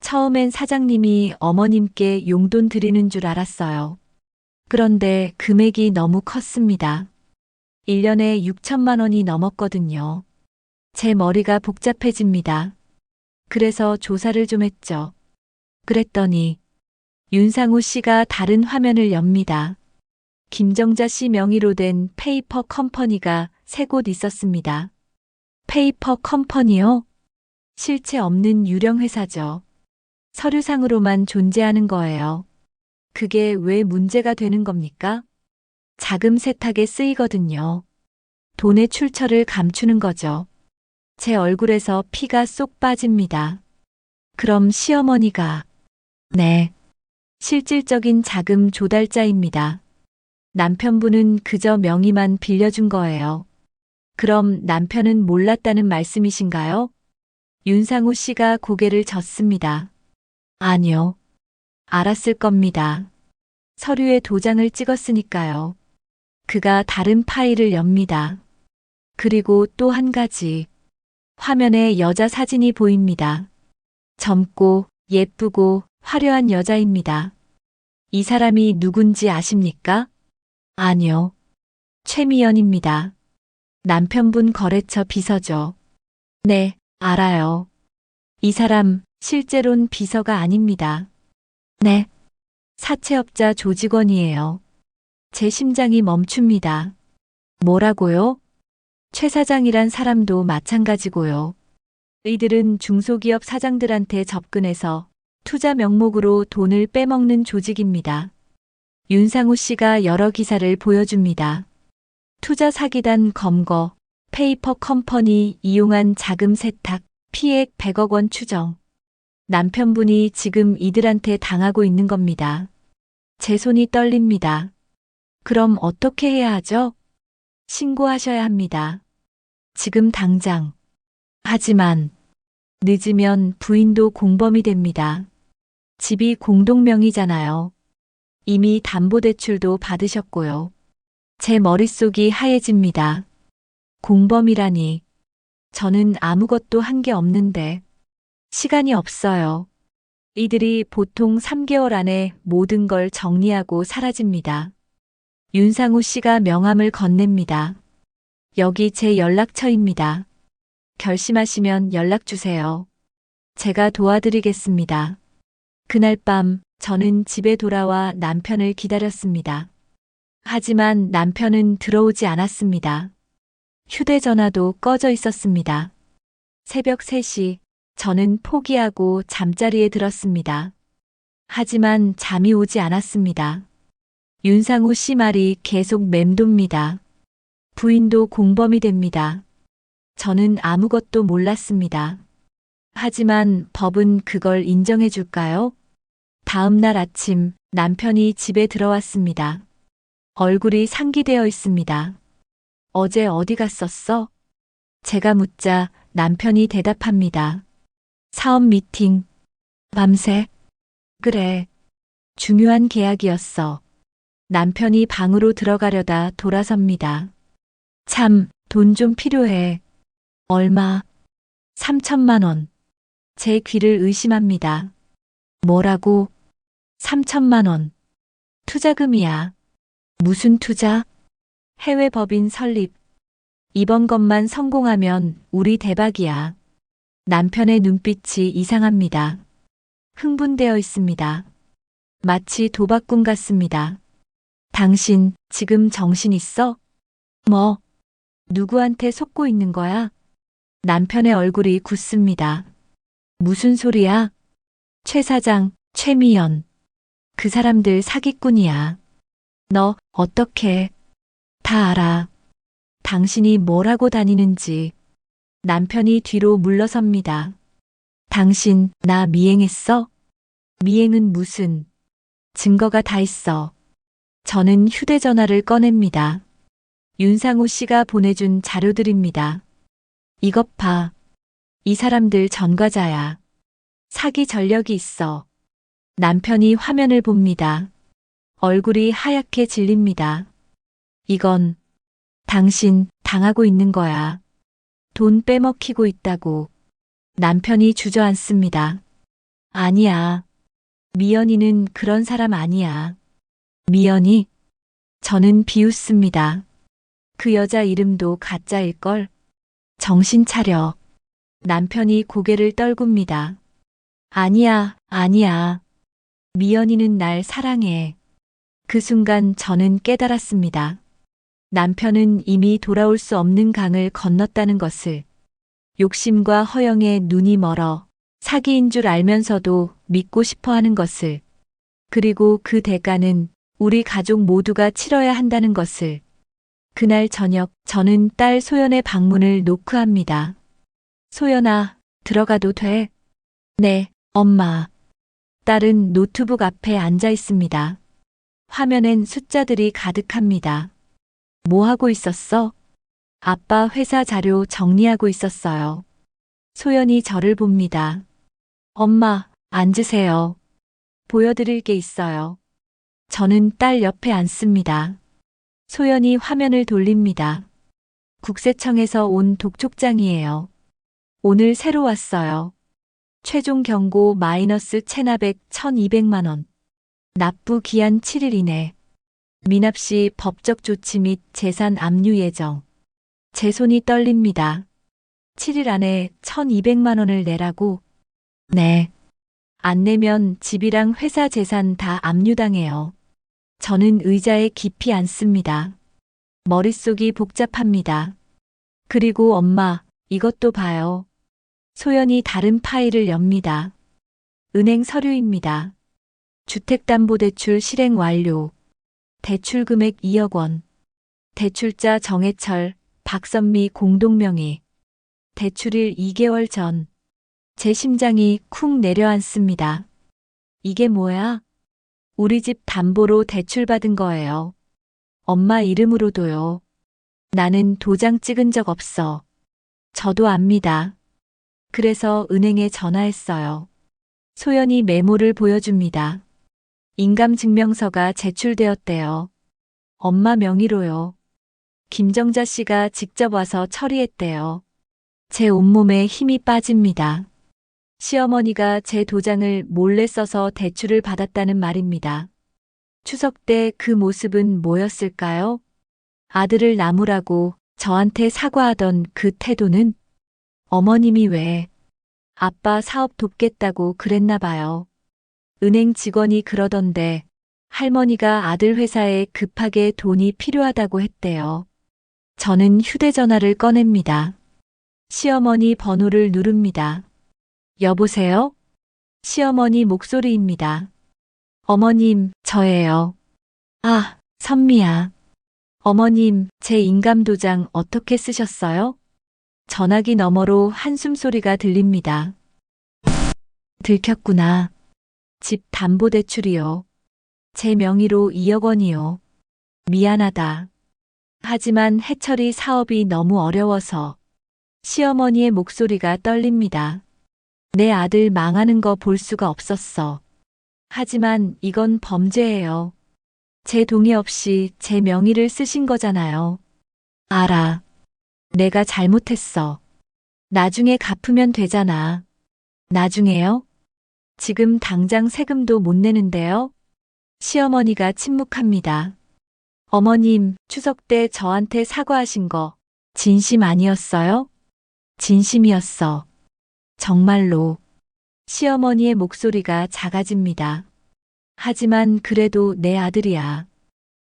처음엔 사장님이 어머님께 용돈 드리는 줄 알았어요. 그런데 금액이 너무 컸습니다. 1년에 6천만 원이 넘었거든요. 제 머리가 복잡해집니다. 그래서 조사를 좀 했죠. 그랬더니 윤상우 씨가 다른 화면을 엽니다. 김정자 씨 명의로 된 페이퍼 컴퍼니가 3곳 있었습니다. 페이퍼 컴퍼니요? 실체 없는 유령 회사죠. 서류상으로만 존재하는 거예요. 그게 왜 문제가 되는 겁니까? 자금 세탁에 쓰이거든요. 돈의 출처를 감추는 거죠. 제 얼굴에서 피가 쏙 빠집니다. 그럼 시어머니가 네. 실질적인 자금 조달자입니다. 남편분은 그저 명의만 빌려준 거예요. 그럼 남편은 몰랐다는 말씀이신가요? 윤상우 씨가 고개를 젓습니다. 아니요. 알았을 겁니다. 서류에 도장을 찍었으니까요. 그가 다른 파일을 엽니다. 그리고 또 한 가지. 화면에 여자 사진이 보입니다. 젊고 예쁘고 화려한 여자입니다. 이 사람이 누군지 아십니까? 아니요. 최미연입니다. 남편분 거래처 비서죠. 네, 알아요. 이 사람 실제론 비서가 아닙니다. 네. 사채업자 조직원이에요. 제 심장이 멈춥니다. 뭐라고요? 최 사장이란 사람도 마찬가지고요. 이들은 중소기업 사장들한테 접근해서 투자 명목으로 돈을 빼먹는 조직입니다. 윤상우 씨가 여러 기사를 보여줍니다. 투자 사기단 검거, 페이퍼 컴퍼니 이용한 자금 세탁, 피해액 100억 원 추정. 남편분이 지금 이들한테 당하고 있는 겁니다. 제 손이 떨립니다. 그럼 어떻게 해야 하죠? 신고하셔야 합니다. 지금 당장. 하지만 늦으면 부인도 공범이 됩니다. 집이 공동명의잖아요. 이미 담보대출도 받으셨고요. 제 머릿속이 하얘집니다. 공범이라니. 저는 아무것도 한 게 없는데. 시간이 없어요. 이들이 보통 3개월 안에 모든 걸 정리하고 사라집니다. 윤상우 씨가 명함을 건넵니다. 여기 제 연락처입니다. 결심하시면 연락 주세요. 제가 도와드리겠습니다. 그날 밤 저는 집에 돌아와 남편을 기다렸습니다. 하지만 남편은 들어오지 않았습니다. 휴대전화도 꺼져 있었습니다. 새벽 3시 저는 포기하고 잠자리에 들었습니다. 하지만 잠이 오지 않았습니다. 윤상우 씨 말이 계속 맴돕니다. 부인도 공범이 됩니다. 저는 아무것도 몰랐습니다. 하지만 법은 그걸 인정해 줄까요? 다음 날 아침 남편이 집에 들어왔습니다. 얼굴이 상기되어 있습니다. 어제 어디 갔었어? 제가 묻자 남편이 대답합니다. 사업 미팅. 밤새. 그래. 중요한 계약이었어. 남편이 방으로 들어가려다 돌아섭니다. 참, 돈 좀 필요해. 얼마? 3천만 원. 제 귀를 의심합니다. 뭐라고? 3천만 원. 투자금이야. 무슨 투자? 해외 법인 설립. 이번 것만 성공하면 우리 대박이야. 남편의 눈빛이 이상합니다. 흥분되어 있습니다. 마치 도박꾼 같습니다. 당신 지금 정신 있어? 뭐? 누구한테 속고 있는 거야? 남편의 얼굴이 굳습니다. 무슨 소리야? 최 사장, 최미연. 그 사람들 사기꾼이야. 너 어떻게 다 알아. 당신이 뭘 하고 다니는지. 남편이 뒤로 물러섭니다. 당신 나 미행했어? 미행은 무슨. 증거가 다 있어. 저는 휴대전화를 꺼냅니다. 윤상우 씨가 보내준 자료들입니다. 이것 봐. 이 사람들 전과자야. 사기 전력이 있어. 남편이 화면을 봅니다. 얼굴이 하얗게 질립니다. 이건 당신 당하고 있는 거야. 돈 빼먹히고 있다고. 남편이 주저앉습니다. 아니야. 미연이는 그런 사람 아니야. 미연이? 저는 비웃습니다. 그 여자 이름도 가짜일걸? 정신 차려. 남편이 고개를 떨굽니다. 아니야, 아니야. 미연이는 날 사랑해. 그 순간 저는 깨달았습니다. 남편은 이미 돌아올 수 없는 강을 건넜다는 것을. 욕심과 허영에 눈이 멀어 사기인 줄 알면서도 믿고 싶어 하는 것을. 그리고 그 대가는 우리 가족 모두가 치러야 한다는 것을. 그날 저녁 저는 딸 소연의 방문을 노크합니다. 소연아, 들어가도 돼? 네, 엄마. 딸은 노트북 앞에 앉아 있습니다. 화면엔 숫자들이 가득합니다. 뭐 하고 있었어? 아빠 회사 자료 정리하고 있었어요. 소연이 저를 봅니다. 엄마, 앉으세요. 보여드릴 게 있어요. 저는 딸 옆에 앉습니다. 소연이 화면을 돌립니다. 국세청에서 온 독촉장이에요. 오늘 새로 왔어요. 최종 경고 마이너스 체납액 1,200만 원. 납부 기한 7일 이내. 미납 씨 법적 조치 및 재산 압류 예정. 제 손이 떨립니다. 7일 안에 1,200만 원을 내라고? 네. 안 내면 집이랑 회사 재산 다 압류당해요. 저는 의자에 깊이 앉습니다. 머릿속이 복잡합니다. 그리고 엄마, 이것도 봐요. 소연이 다른 파일을 엽니다. 은행 서류입니다. 주택담보대출 실행 완료. 대출 금액 2억 원. 대출자 정해철, 박선미 공동명의. 대출일 2개월 전. 제 심장이 쿵 내려앉습니다. 이게 뭐야? 우리 집 담보로 대출받은 거예요. 엄마 이름으로도요. 나는 도장 찍은 적 없어. 저도 압니다. 그래서 은행에 전화했어요. 소연이 메모를 보여줍니다. 인감증명서가 제출되었대요. 엄마 명의로요. 김정자 씨가 직접 와서 처리했대요. 제 온몸에 힘이 빠집니다. 시어머니가 제 도장을 몰래 써서 대출을 받았다는 말입니다. 추석 때 그 모습은 뭐였을까요? 아들을 나무라고 저한테 사과하던 그 태도는? 어머님이 왜 아빠 사업 돕겠다고 그랬나 봐요. 은행 직원이 그러던데 할머니가 아들 회사에 급하게 돈이 필요하다고 했대요. 저는 휴대전화를 꺼냅니다. 시어머니 번호를 누릅니다. 여보세요? 시어머니 목소리입니다. 어머님, 저예요. 아, 선미야. 어머님, 제 인감도장 어떻게 쓰셨어요? 전화기 너머로 한숨 소리가 들립니다. 들켰구나. 집 담보대출이요. 제 명의로 2억 원이요. 미안하다. 하지만 해철이 사업이 너무 어려워서. 시어머니의 목소리가 떨립니다. 내 아들 망하는 거 볼 수가 없었어. 하지만 이건 범죄예요. 제 동의 없이 제 명의를 쓰신 거잖아요. 알아. 내가 잘못했어. 나중에 갚으면 되잖아. 나중에요? 지금 당장 세금도 못 내는데요? 시어머니가 침묵합니다. 어머님, 추석 때 저한테 사과하신 거 진심 아니었어요? 진심이었어. 정말로. 시어머니의 목소리가 작아집니다. 하지만 그래도 내 아들이야.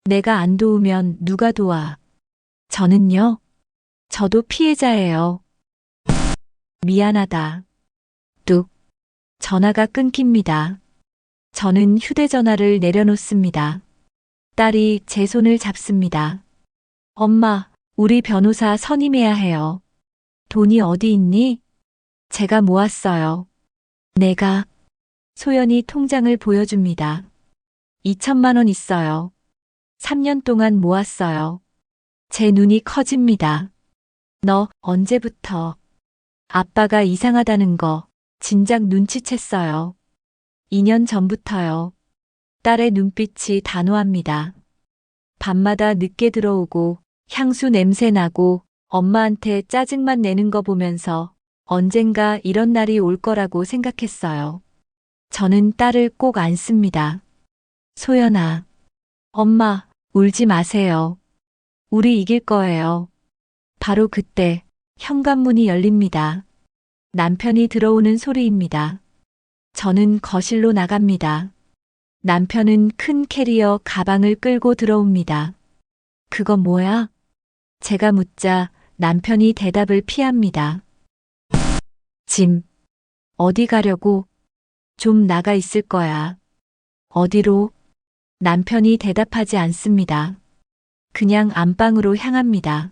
내가 안 도우면 누가 도와? 저는요? 저도 피해자예요. 미안하다. 뚝. 전화가 끊깁니다. 저는 휴대전화를 내려놓습니다. 딸이 제 손을 잡습니다. 엄마, 우리 변호사 선임해야 해요. 돈이 어디 있니? 제가 모았어요. 내가. 소연이 통장을 보여줍니다. 2천만 원 있어요. 3년 동안 모았어요. 제 눈이 커집니다. 너 언제부터? 아빠가 이상하다는 거 진작 눈치챘어요. 2년 전부터요. 딸의 눈빛이 단호합니다. 밤마다 늦게 들어오고 향수 냄새 나고 엄마한테 짜증만 내는 거 보면서 언젠가 이런 날이 올 거라고 생각했어요. 저는 딸을 꼭 안습니다. 소연아, 엄마, 울지 마세요. 우리 이길 거예요. 바로 그때 현관문이 열립니다. 남편이 들어오는 소리입니다. 저는 거실로 나갑니다. 남편은 큰 캐리어 가방을 끌고 들어옵니다. 그건 뭐야? 제가 묻자 남편이 대답을 피합니다. 짐. 어디 가려고? 좀 나가 있을 거야. 어디로? 남편이 대답하지 않습니다. 그냥 안방으로 향합니다.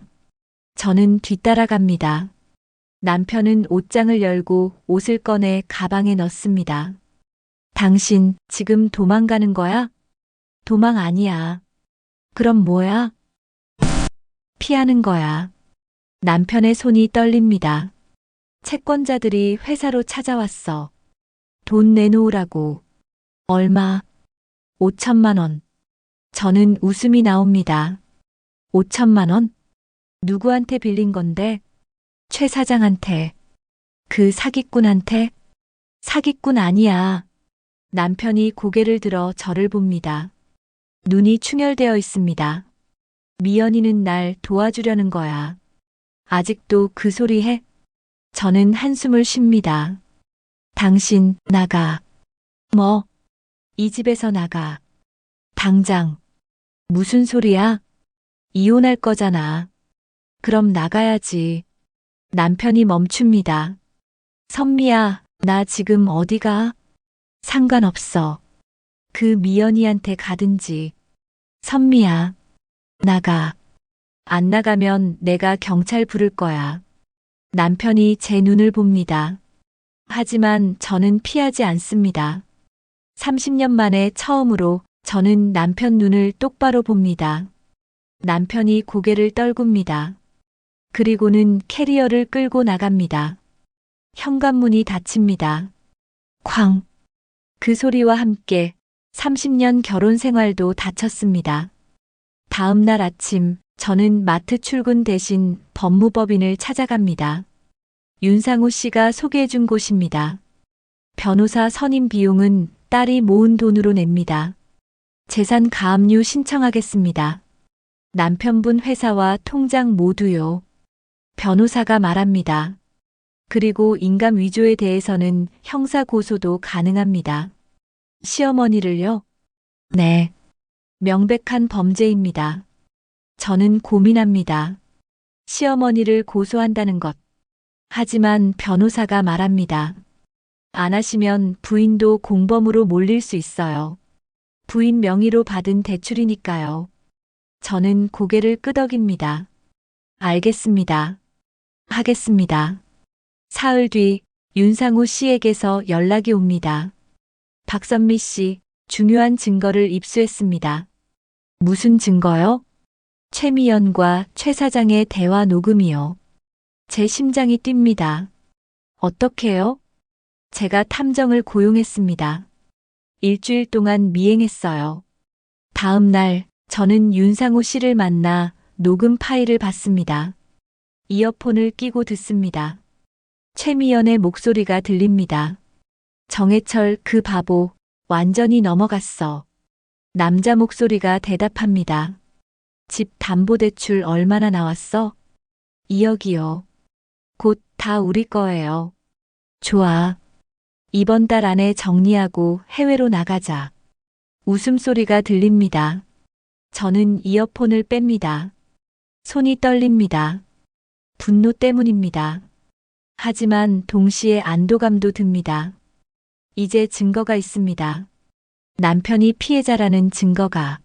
저는 뒤따라갑니다. 남편은 옷장을 열고 옷을 꺼내 가방에 넣습니다. 당신 지금 도망가는 거야? 도망 아니야. 그럼 뭐야? 피하는 거야. 남편의 손이 떨립니다. 채권자들이 회사로 찾아왔어. 돈 내놓으라고. 얼마? 5천만 원. 저는 웃음이 나옵니다. 5천만 원? 누구한테 빌린 건데? 최 사장한테. 그 사기꾼한테? 사기꾼 아니야. 남편이 고개를 들어 저를 봅니다. 눈이 충혈되어 있습니다. 미연이는 날 도와주려는 거야. 아직도 그 소리 해? 저는 한숨을 쉽니다. 당신 나가. 뭐? 이 집에서 나가. 당장. 무슨 소리야? 이혼할 거잖아. 그럼 나가야지. 남편이 멈춥니다. 선미야, 나 지금 어디 가? 상관없어. 그 미연이한테 가든지. 선미야, 나가. 안 나가면 내가 경찰 부를 거야. 남편이 제 눈을 봅니다. 하지만 저는 피하지 않습니다. 30년 만에 처음으로 저는 남편 눈을 똑바로 봅니다. 남편이 고개를 떨굽니다. 그리고는 캐리어를 끌고 나갑니다. 현관문이 닫힙니다. 쾅! 그 소리와 함께 30년 결혼 생활도 닫혔습니다. 다음 날 아침 저는 마트 출근 대신 법무법인을 찾아갑니다. 윤상우 씨가 소개해준 곳입니다. 변호사 선임 비용은 딸이 모은 돈으로 냅니다. 재산 가압류 신청하겠습니다. 남편분 회사와 통장 모두요. 변호사가 말합니다. 그리고 인감 위조에 대해서는 형사 고소도 가능합니다. 시어머니를요? 네. 명백한 범죄입니다. 저는 고민합니다. 시어머니를 고소한다는 것. 하지만 변호사가 말합니다. 안 하시면 부인도 공범으로 몰릴 수 있어요. 부인 명의로 받은 대출이니까요. 저는 고개를 끄덕입니다. 알겠습니다. 하겠습니다. 사흘 뒤 윤상우 씨에게서 연락이 옵니다. 박선미 씨, 중요한 증거를 입수했습니다. 무슨 증거요? 최미연과 최 사장의 대화 녹음이요. 제 심장이 뜁니다. 어떻게요? 제가 탐정을 고용했습니다. 일주일 동안 미행했어요. 다음 날 저는 윤상우 씨를 만나 녹음 파일을 받습니다. 이어폰을 끼고 듣습니다. 최미연의 목소리가 들립니다. 정해철 그 바보, 완전히 넘어갔어. 남자 목소리가 대답합니다. 집 담보대출 얼마나 나왔어? 2억이요. 곧 다 우리 거예요. 좋아. 이번 달 안에 정리하고 해외로 나가자. 웃음소리가 들립니다. 저는 이어폰을 뺍니다. 손이 떨립니다. 분노 때문입니다. 하지만 동시에 안도감도 듭니다. 이제 증거가 있습니다. 남편이 피해자라는 증거가.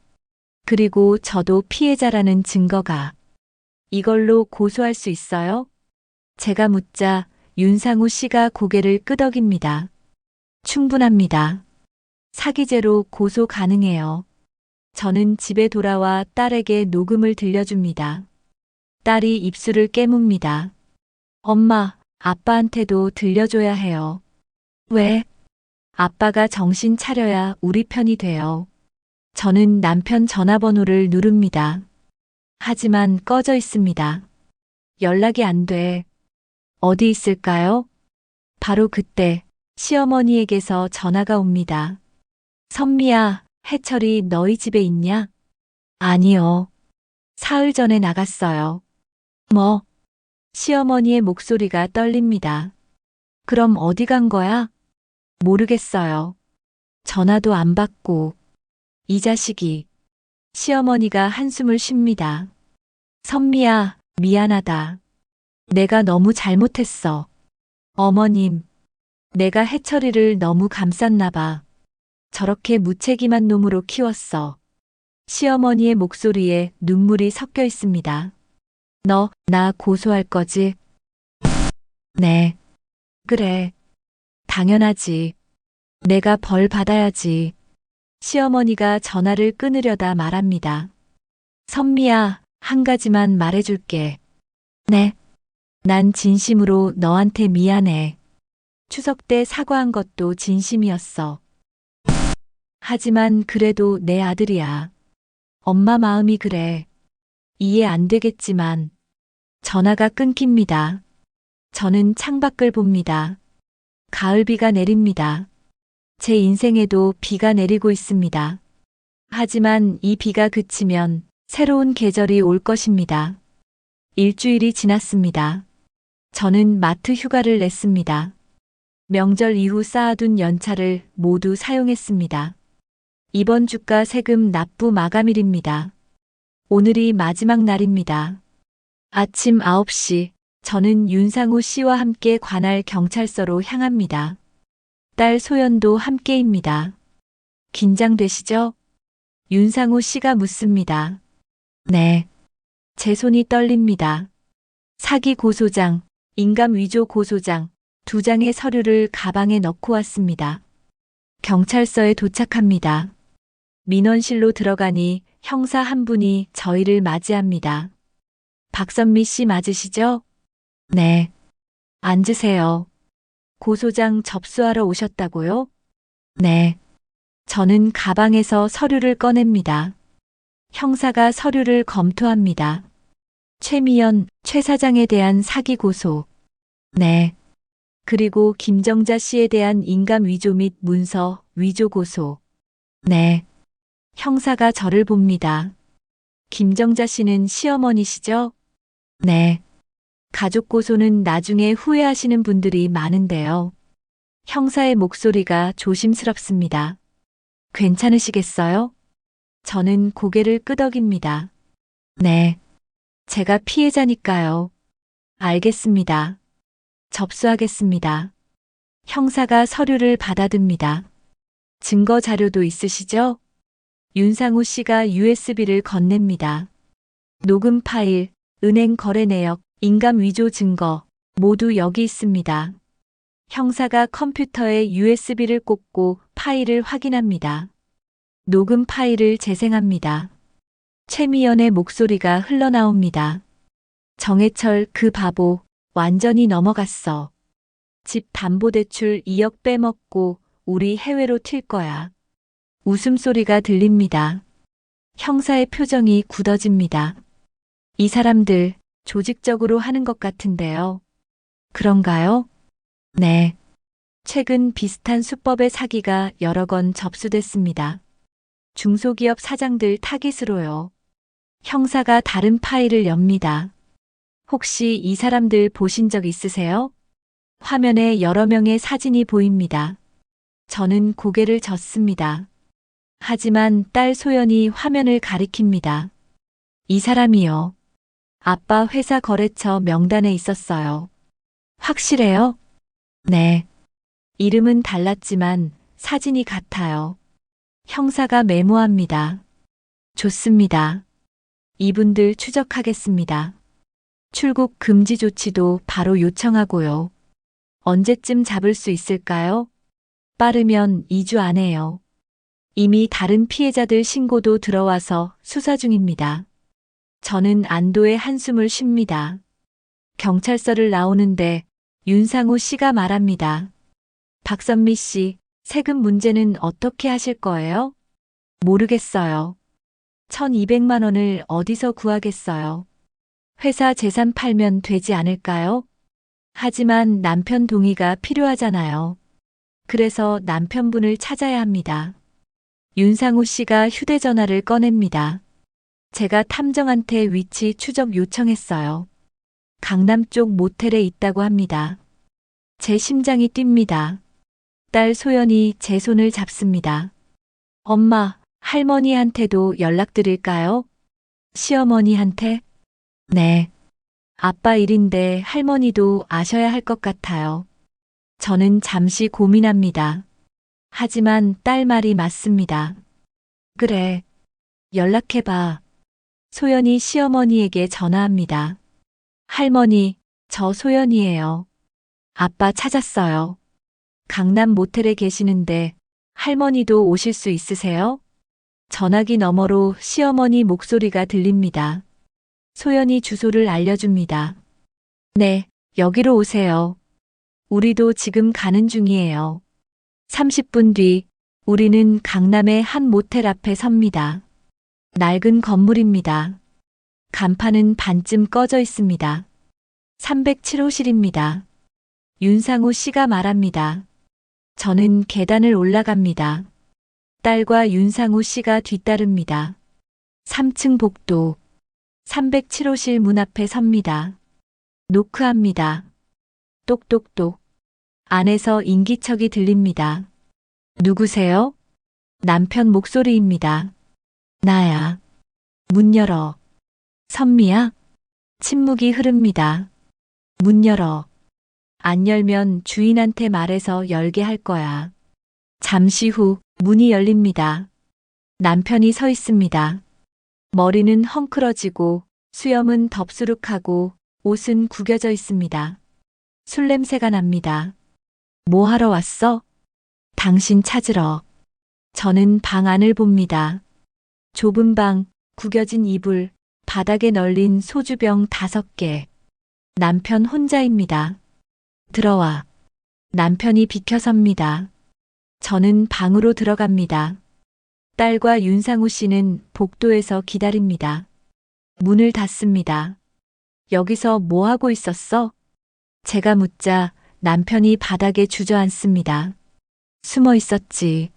그리고 저도 피해자라는 증거가. 이걸로 고소할 수 있어요? 제가 묻자 윤상우 씨가 고개를 끄덕입니다. 충분합니다. 사기죄로 고소 가능해요. 저는 집에 돌아와 딸에게 녹음을 들려줍니다. 딸이 입술을 깨뭅니다. 엄마, 아빠한테도 들려줘야 해요. 왜? 아빠가 정신 차려야 우리 편이 돼요. 저는 남편 전화번호를 누릅니다. 하지만 꺼져 있습니다. 연락이 안 돼. 어디 있을까요? 바로 그때 시어머니에게서 전화가 옵니다. 선미야, 해철이 너희 집에 있냐? 아니요. 사흘 전에 나갔어요. 뭐? 시어머니의 목소리가 떨립니다. 그럼 어디 간 거야? 모르겠어요. 전화도 안 받고. 이 자식이. 시어머니가 한숨을 쉽니다. 선미야, 미안하다. 내가 너무 잘못했어. 어머님, 내가 해철이를 너무 감쌌나 봐. 저렇게 무책임한 놈으로 키웠어. 시어머니의 목소리에 눈물이 섞여 있습니다. 너, 나 고소할 거지? 네. 그래. 당연하지. 내가 벌 받아야지. 시어머니가 전화를 끊으려다 말합니다. 선미야, 한 가지만 말해줄게. 네. 난 진심으로 너한테 미안해. 추석 때 사과한 것도 진심이었어. 하지만 그래도 내 아들이야. 엄마 마음이 그래. 이해 안 되겠지만. 전화가 끊깁니다. 저는 창밖을 봅니다. 가을비가 내립니다. 제 인생에도 비가 내리고 있습니다. 하지만 이 비가 그치면 새로운 계절이 올 것입니다. 일주일이 지났습니다. 저는 마트 휴가를 냈습니다. 명절 이후 쌓아둔 연차를 모두 사용했습니다. 이번 주가 세금 납부 마감일입니다. 오늘이 마지막 날입니다. 아침 9시, 저는 윤상우 씨와 함께 관할 경찰서로 향합니다. 딸 소연도 함께입니다. 긴장되시죠? 윤상우 씨가 묻습니다. 네. 제 손이 떨립니다. 사기 고소장, 인감 위조 고소장, 2장의 서류를 가방에 넣고 왔습니다. 경찰서에 도착합니다. 민원실로 들어가니 형사 한 분이 저희를 맞이합니다. 박선미 씨 맞으시죠? 네. 앉으세요. 고소장 접수하러 오셨다고요? 네. 저는 가방에서 서류를 꺼냅니다. 형사가 서류를 검토합니다. 최미연, 최 사장에 대한 사기 고소. 네. 그리고 김정자 씨에 대한 인감 위조 및 문서 위조 고소. 네. 형사가 저를 봅니다. 김정자 씨는 시어머니시죠? 네. 가족 고소는 나중에 후회하시는 분들이 많은데요. 형사의 목소리가 조심스럽습니다. 괜찮으시겠어요? 저는 고개를 끄덕입니다. 네. 제가 피해자니까요. 알겠습니다. 접수하겠습니다. 형사가 서류를 받아듭니다. 증거 자료도 있으시죠? 윤상우 씨가 USB를 건넵니다. 녹음 파일, 은행 거래 내역, 인감 위조 증거, 모두 여기 있습니다. 형사가 컴퓨터에 USB를 꽂고 파일을 확인합니다. 녹음 파일을 재생합니다. 최미연의 목소리가 흘러나옵니다. 정해철 그 바보, 완전히 넘어갔어. 집 담보대출 2억 빼먹고 우리 해외로 튈 거야. 웃음소리가 들립니다. 형사의 표정이 굳어집니다. 이 사람들 조직적으로 하는 것 같은데요. 그런가요? 네. 최근 비슷한 수법의 사기가 여러 건 접수됐습니다. 중소기업 사장들 타깃으로요. 형사가 다른 파일을 엽니다. 혹시 이 사람들 보신 적 있으세요? 화면에 여러 명의 사진이 보입니다. 저는 고개를 젓습니다. 하지만 딸 소연이 화면을 가리킵니다. 이 사람이요. 아빠 회사 거래처 명단에 있었어요. 확실해요? 네. 이름은 달랐지만 사진이 같아요. 형사가 메모합니다. 좋습니다. 이분들 추적하겠습니다. 출국 금지 조치도 바로 요청하고요. 언제쯤 잡을 수 있을까요? 빠르면 2주 안에요. 이미 다른 피해자들 신고도 들어와서 수사 중입니다. 저는 안도의 한숨을 쉽니다. 경찰서를 나오는데 윤상우 씨가 말합니다. 박선미 씨, 세금 문제는 어떻게 하실 거예요? 모르겠어요. 1200만 원을 어디서 구하겠어요? 회사 재산 팔면 되지 않을까요? 하지만 남편 동의가 필요하잖아요. 그래서 남편분을 찾아야 합니다. 윤상우 씨가 휴대전화를 꺼냅니다. 제가 탐정한테 위치 추적 요청했어요. 강남 쪽 모텔에 있다고 합니다. 제 심장이 뜁니다. 딸 소연이 제 손을 잡습니다. 엄마, 할머니한테도 연락드릴까요? 시어머니한테? 네. 아빠 일인데 할머니도 아셔야 할 것 같아요. 저는 잠시 고민합니다. 하지만 딸 말이 맞습니다. 그래. 연락해봐. 소연이 시어머니에게 전화합니다. 할머니, 저 소연이에요. 아빠 찾았어요. 강남 모텔에 계시는데 할머니도 오실 수 있으세요? 전화기 너머로 시어머니 목소리가 들립니다. 소연이 주소를 알려줍니다. 네, 여기로 오세요. 우리도 지금 가는 중이에요. 30분 뒤 우리는 강남의 한 모텔 앞에 섭니다. 낡은 건물입니다. 간판은 반쯤 꺼져 있습니다. 307호실입니다. 윤상우 씨가 말합니다. 저는 계단을 올라갑니다. 딸과 윤상우 씨가 뒤따릅니다. 3층 복도 307호실 문 앞에 섭니다. 노크합니다. 똑똑똑. 안에서 인기척이 들립니다. 누구세요? 남편 목소리입니다. 나야. 문 열어. 선미야? 침묵이 흐릅니다. 문 열어. 안 열면 주인한테 말해서 열게 할 거야. 잠시 후 문이 열립니다. 남편이 서 있습니다. 머리는 헝클어지고 수염은 덥수룩하고 옷은 구겨져 있습니다. 술 냄새가 납니다. 뭐 하러 왔어? 당신 찾으러. 저는 방 안을 봅니다. 좁은 방, 구겨진 이불, 바닥에 널린 소주병 5개. 남편 혼자입니다. 들어와. 남편이 비켜섭니다. 저는 방으로 들어갑니다. 딸과 윤상우 씨는 복도에서 기다립니다. 문을 닫습니다. 여기서 뭐 하고 있었어? 제가 묻자 남편이 바닥에 주저앉습니다. 숨어 있었지.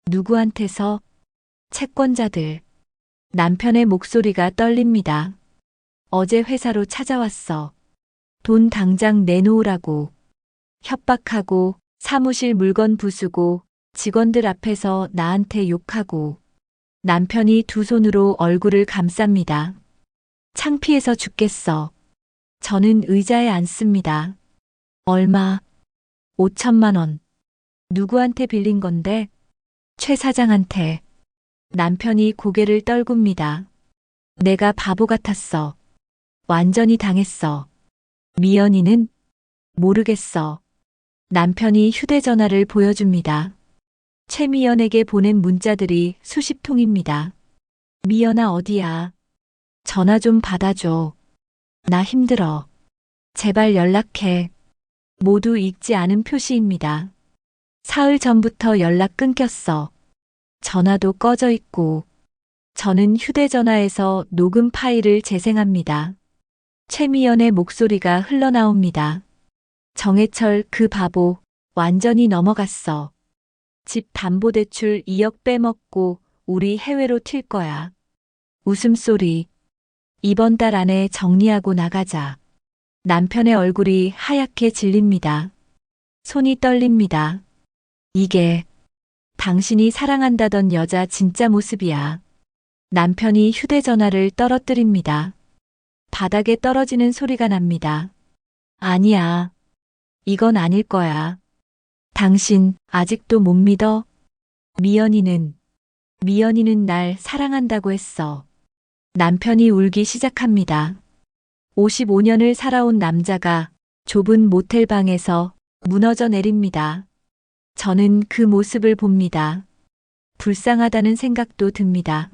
누구한테서? 채권자들. 남편의 목소리가 떨립니다. 어제 회사로 찾아왔어. 돈 당장 내놓으라고. 협박하고 사무실 물건 부수고 직원들 앞에서 나한테 욕하고. 남편이 두 손으로 얼굴을 감쌉니다. 창피해서 죽겠어. 저는 의자에 앉습니다. 얼마? 5천만 원. 누구한테 빌린 건데? 최 사장한테. 남편이 고개를 떨굽니다. 내가 바보 같았어. 완전히 당했어. 미연이는? 모르겠어. 남편이 휴대전화를 보여줍니다. 최미연에게 보낸 문자들이 수십 통입니다. 미연아 어디야? 전화 좀 받아줘. 나 힘들어. 제발 연락해. 모두 읽지 않은 표시입니다. 사흘 전부터 연락 끊겼어. 전화도 꺼져 있고. 저는 휴대전화에서 녹음 파일을 재생합니다. 최미연의 목소리가 흘러나옵니다. 정해철 그 바보 완전히 넘어갔어. 집 담보대출 2억 빼먹고 우리 해외로 튈 거야. 웃음소리. 이번 달 안에 정리하고 나가자. 남편의 얼굴이 하얗게 질립니다. 손이 떨립니다. 이게 당신이 사랑한다던 여자 진짜 모습이야. 남편이 휴대전화를 떨어뜨립니다. 바닥에 떨어지는 소리가 납니다. 아니야. 이건 아닐 거야. 당신 아직도 못 믿어? 미연이는 날 사랑한다고 했어. 남편이 울기 시작합니다. 55년을 살아온 남자가 좁은 모텔 방에서 무너져 내립니다. 저는 그 모습을 봅니다. 불쌍하다는 생각도 듭니다.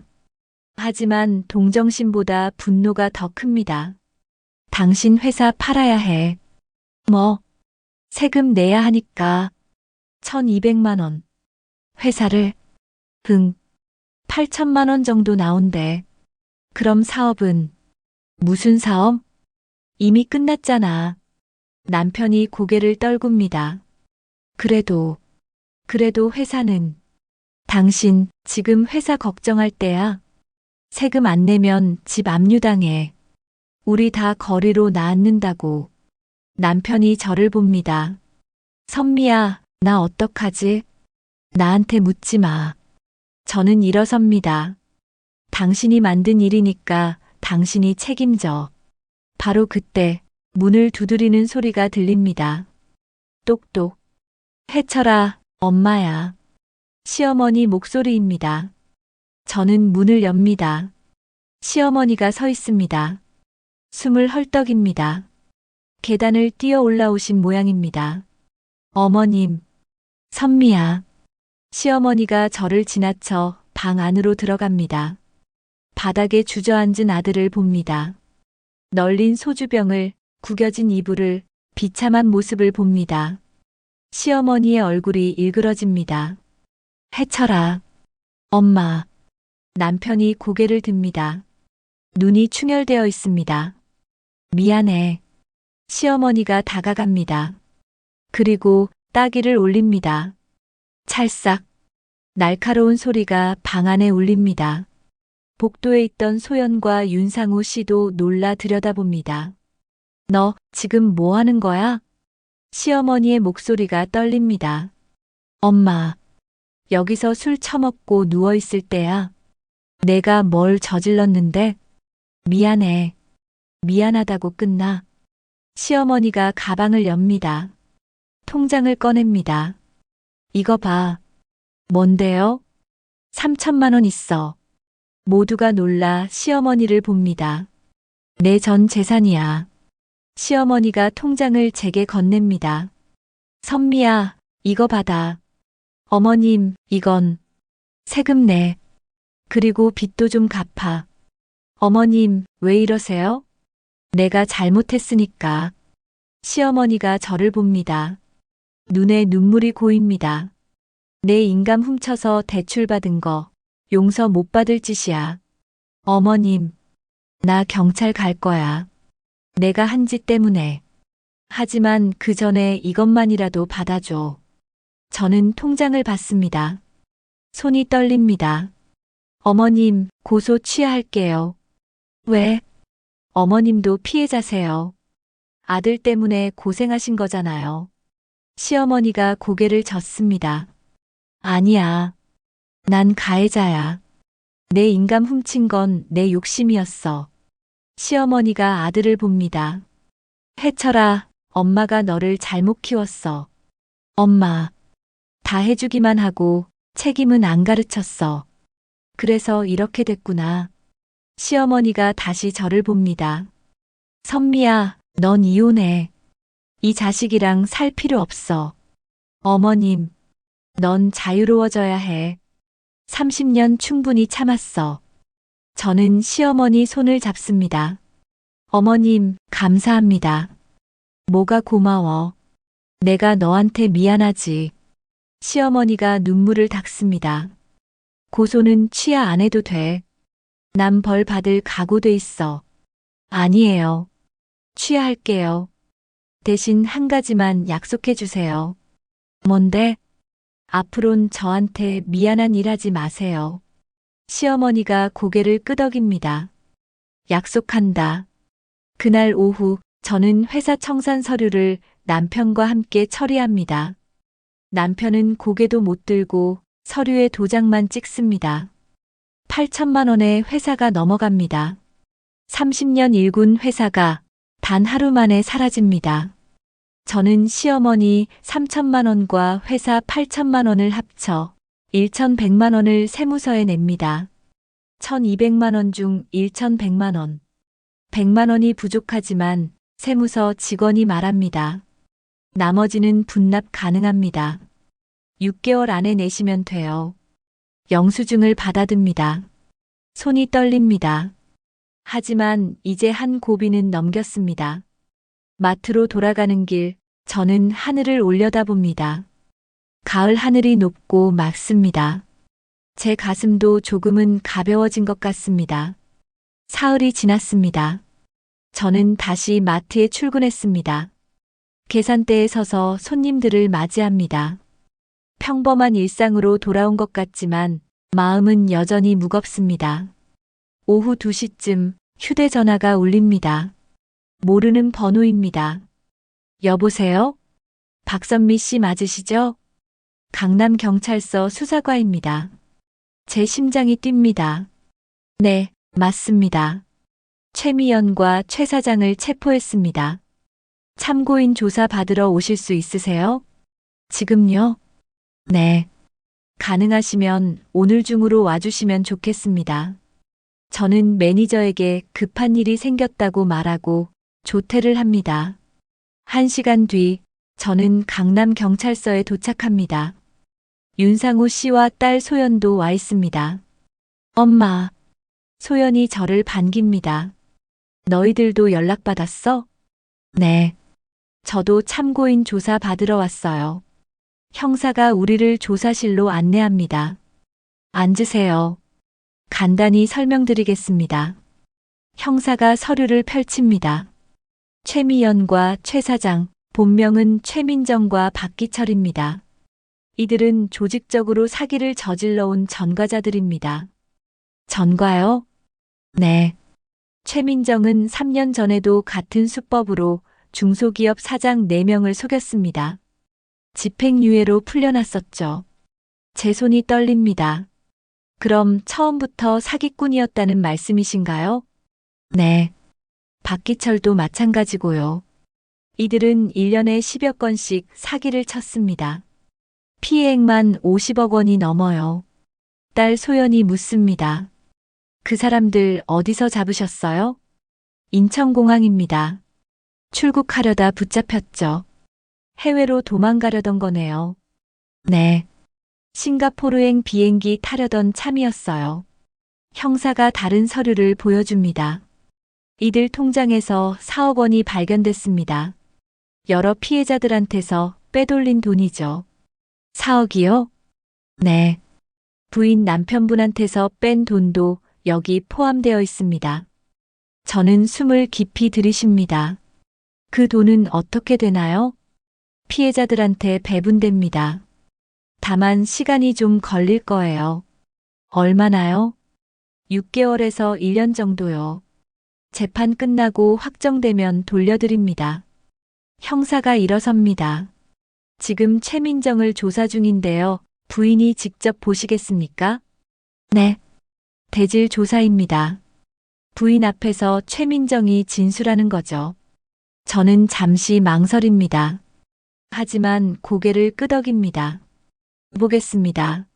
하지만 동정심보다 분노가 더 큽니다. 당신 회사 팔아야 해. 뭐? 세금 내야 하니까. 1200만 원. 회사를? 8천만 원 정도 나온대. 그럼 사업은? 무슨 사업? 이미 끝났잖아. 남편이 고개를 떨굽니다. 그래도 회사는? 당신 지금 회사 걱정할 때야? 세금 안 내면 집 압류당해. 우리 다 거리로 나앉는다고. 남편이 저를 봅니다. 선미야, 나 어떡하지? 나한테 묻지 마. 저는 일어섭니다. 당신이 만든 일이니까 당신이 책임져. 바로 그때 문을 두드리는 소리가 들립니다. 똑똑. 해철아, 엄마야. 시어머니 목소리입니다. 저는 문을 엽니다. 시어머니가 서 있습니다. 숨을 헐떡입니다. 계단을 뛰어 올라오신 모양입니다. 어머님, 선미야. 시어머니가 저를 지나쳐 방 안으로 들어갑니다. 바닥에 주저앉은 아들을 봅니다. 널린 소주병을, 구겨진 이불을, 비참한 모습을 봅니다. 시어머니의 얼굴이 일그러집니다. 해철아. 엄마. 남편이 고개를 듭니다. 눈이 충혈되어 있습니다. 미안해. 시어머니가 다가갑니다. 그리고 따귀를 올립니다. 찰싹. 날카로운 소리가 방 안에 울립니다. 복도에 있던 소연과 윤상우 씨도 놀라 들여다봅니다. 너 지금 뭐 하는 거야? 시어머니의 목소리가 떨립니다. 엄마, 여기서 술 처먹고 누워있을 때야. 내가 뭘 저질렀는데? 미안해. 미안하다고 끝나. 시어머니가 가방을 엽니다. 통장을 꺼냅니다. 이거 봐. 뭔데요? 3천만 원 있어. 모두가 놀라 시어머니를 봅니다. 내 전 재산이야. 시어머니가 통장을 제게 건넵니다. 선미야, 이거 받아. 어머님, 이건 세금 내. 그리고 빚도 좀 갚아. 어머님, 왜 이러세요? 내가 잘못했으니까. 시어머니가 저를 봅니다. 눈에 눈물이 고입니다. 내 인감 훔쳐서 대출받은 거 용서 못 받을 짓이야. 어머님, 나 경찰 갈 거야. 내가 한 짓 때문에. 하지만 그 전에 이것만이라도 받아줘. 저는 통장을 받습니다. 손이 떨립니다. 어머님, 고소 취하할게요. 왜? 어머님도 피해자세요. 아들 때문에 고생하신 거잖아요. 시어머니가 고개를 젓습니다. 아니야. 난 가해자야. 내 인감 훔친 건 내 욕심이었어. 시어머니가 아들을 봅니다. 해철아, 엄마가 너를 잘못 키웠어. 엄마, 다 해주기만 하고 책임은 안 가르쳤어. 그래서 이렇게 됐구나. 시어머니가 다시 저를 봅니다. 선미야, 넌 이혼해. 이 자식이랑 살 필요 없어. 어머님, 넌 자유로워져야 해. 30년 충분히 참았어. 저는 시어머니 손을 잡습니다. 어머님, 감사합니다. 뭐가 고마워. 내가 너한테 미안하지. 시어머니가 눈물을 닦습니다. 고소는 취하 안 해도 돼. 난 벌 받을 각오돼 있어. 아니에요. 취하할게요. 대신 한 가지만 약속해 주세요. 뭔데? 앞으론 저한테 미안한 일 하지 마세요. 시어머니가 고개를 끄덕입니다. 약속한다. 그날 오후 저는 회사 청산 서류를 남편과 함께 처리합니다. 남편은 고개도 못 들고 서류에 도장만 찍습니다. 8천만 원의 회사가 넘어갑니다. 30년 일군 회사가 단 하루 만에 사라집니다. 저는 시어머니 3천만 원과 회사 8천만 원을 합쳐 1,100만 원을 세무서에 냅니다. 1,200만 원 중 1,100만 원. 100만 원이 부족하지만 세무서 직원이 말합니다. 나머지는 분납 가능합니다. 6개월 안에 내시면 돼요. 영수증을 받아듭니다. 손이 떨립니다. 하지만 이제 한 고비는 넘겼습니다. 마트로 돌아가는 길, 저는 하늘을 올려다봅니다. 가을 하늘이 높고 맑습니다. 제 가슴도 조금은 가벼워진 것 같습니다. 사흘이 지났습니다. 저는 다시 마트에 출근했습니다. 계산대에 서서 손님들을 맞이합니다. 평범한 일상으로 돌아온 것 같지만 마음은 여전히 무겁습니다. 오후 2시쯤 휴대전화가 울립니다. 모르는 번호입니다. 여보세요? 박선미 씨 맞으시죠? 강남경찰서 수사과입니다. 제 심장이 뜁니다. 네, 맞습니다. 최미연과 최 사장을 체포했습니다. 참고인 조사 받으러 오실 수 있으세요? 지금요? 네. 가능하시면 오늘 중으로 와주시면 좋겠습니다. 저는 매니저에게 급한 일이 생겼다고 말하고 조퇴를 합니다. 1시간 뒤 저는 강남경찰서에 도착합니다. 윤상우 씨와 딸 소연도 와 있습니다. 엄마. 소연이 저를 반깁니다. 너희들도 연락받았어? 네. 저도 참고인 조사 받으러 왔어요. 형사가 우리를 조사실로 안내합니다. 앉으세요. 간단히 설명드리겠습니다. 형사가 서류를 펼칩니다. 최미연과 최 사장, 본명은 최민정과 박기철입니다. 이들은 조직적으로 사기를 저질러온 전과자들입니다. 전과요? 네. 최민정은 3년 전에도 같은 수법으로 중소기업 사장 4명을 속였습니다. 집행유예로 풀려났었죠. 제 손이 떨립니다. 그럼 처음부터 사기꾼이었다는 말씀이신가요? 네. 박기철도 마찬가지고요. 이들은 1년에 10여 건씩 사기를 쳤습니다. 피해액만 50억 원이 넘어요. 딸 소연이 묻습니다. 그 사람들 어디서 잡으셨어요? 인천공항입니다. 출국하려다 붙잡혔죠. 해외로 도망가려던 거네요. 네. 싱가포르행 비행기 타려던 참이었어요. 형사가 다른 서류를 보여줍니다. 이들 통장에서 4억 원이 발견됐습니다. 여러 피해자들한테서 빼돌린 돈이죠. 4억이요? 네. 부인 남편분한테서 뺀 돈도 여기 포함되어 있습니다. 저는 숨을 깊이 들이쉽니다. 그 돈은 어떻게 되나요? 피해자들한테 배분됩니다. 다만 시간이 좀 걸릴 거예요. 얼마나요? 6개월에서 1년 정도요. 재판 끝나고 확정되면 돌려드립니다. 형사가 일어섭니다. 지금 최민정을 조사 중인데요. 부인이 직접 보시겠습니까? 네. 대질 조사입니다. 부인 앞에서 최민정이 진술하는 거죠. 저는 잠시 망설입니다. 하지만 고개를 끄덕입니다. 보겠습니다.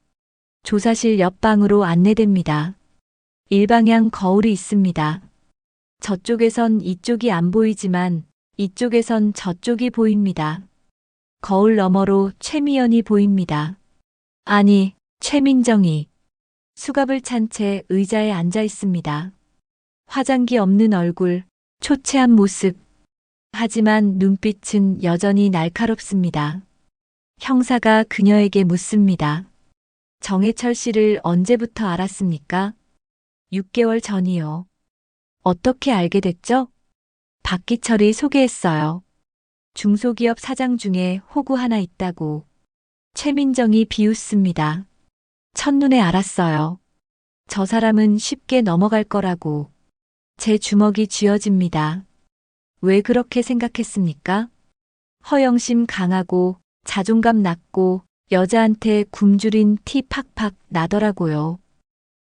조사실 옆방으로 안내됩니다. 일방향 거울이 있습니다. 저쪽에선 이쪽이 안 보이지만 이쪽에선 저쪽이 보입니다. 거울 너머로 최미연이 보입니다. 아니, 최민정이 수갑을 찬 채 의자에 앉아 있습니다. 화장기 없는 얼굴, 초췌한 모습. 하지만 눈빛은 여전히 날카롭습니다. 형사가 그녀에게 묻습니다. 정해철 씨를 언제부터 알았습니까? 6개월 전이요. 어떻게 알게 됐죠? 박기철이 소개했어요. 중소기업 사장 중에 호구 하나 있다고. 최민정이 비웃습니다. 첫눈에 알았어요. 저 사람은 쉽게 넘어갈 거라고. 제 주먹이 쥐어집니다. 왜 그렇게 생각했습니까? 허영심 강하고 자존감 낮고 여자한테 굶주린 티 팍팍 나더라고요.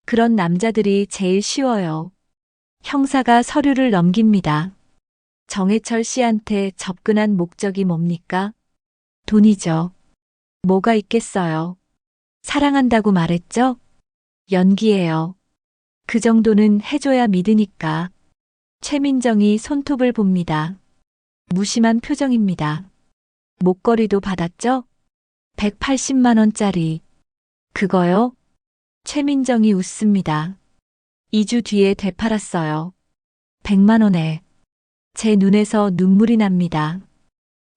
그런 남자들이 제일 쉬워요. 형사가 서류를 넘깁니다. 정해철 씨한테 접근한 목적이 뭡니까? 돈이죠. 뭐가 있겠어요. 사랑한다고 말했죠? 연기예요. 그 정도는 해줘야 믿으니까. 최민정이 손톱을 봅니다. 무심한 표정입니다. 목걸이도 받았죠? 180만 원짜리. 그거요? 최민정이 웃습니다. 2주 뒤에 되팔았어요. 100만 원에. 제 눈에서 눈물이 납니다.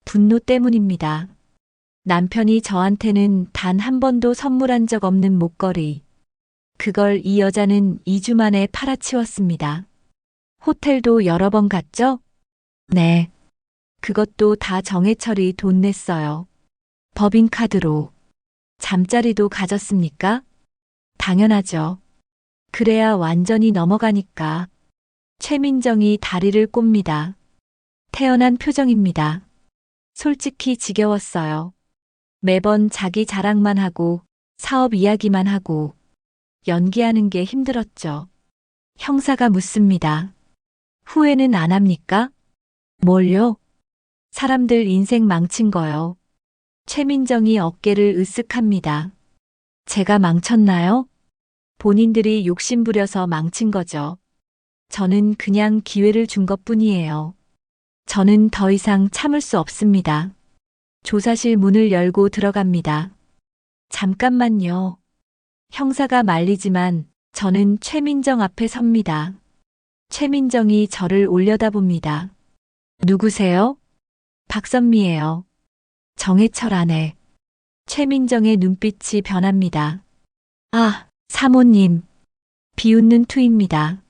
분노 때문입니다. 남편이 저한테는 단 한 번도 선물한 적 없는 목걸이. 그걸 이 여자는 2주 만에 팔아치웠습니다. 호텔도 여러 번 갔죠? 네. 그것도 다 정해철이 돈 냈어요. 법인카드로. 잠자리도 가졌습니까? 당연하죠. 그래야 완전히 넘어가니까. 최민정이 다리를 꼽니다. 태연한 표정입니다. 솔직히 지겨웠어요. 매번 자기 자랑만 하고 사업 이야기만 하고 연기하는 게 힘들었죠. 형사가 묻습니다. 후회는 안 합니까? 뭘요? 사람들 인생 망친 거요. 최민정이 어깨를 으쓱합니다. 제가 망쳤나요? 본인들이 욕심부려서 망친 거죠. 저는 그냥 기회를 준 것뿐이에요. 저는 더 이상 참을 수 없습니다. 조사실 문을 열고 들어갑니다. 잠깐만요. 형사가 말리지만 저는 최민정 앞에 섭니다. 최민정이 저를 올려다봅니다. 누구세요? 박선미예요. 정해철 아내. 최민정의 눈빛이 변합니다. 아, 사모님. 비웃는 투입니다.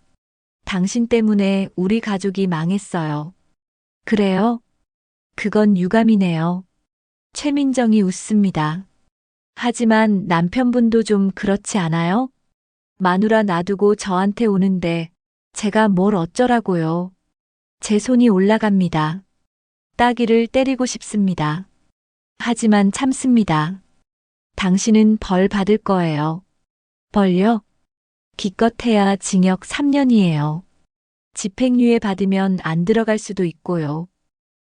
당신 때문에 우리 가족이 망했어요. 그래요? 그건 유감이네요. 최민정이 웃습니다. 하지만 남편분도 좀 그렇지 않아요? 마누라 놔두고 저한테 오는데 제가 뭘 어쩌라고요. 제 손이 올라갑니다. 따귀를 때리고 싶습니다. 하지만 참습니다. 당신은 벌 받을 거예요. 벌요? 기껏해야 징역 3년이에요. 집행유예 받으면 안 들어갈 수도 있고요.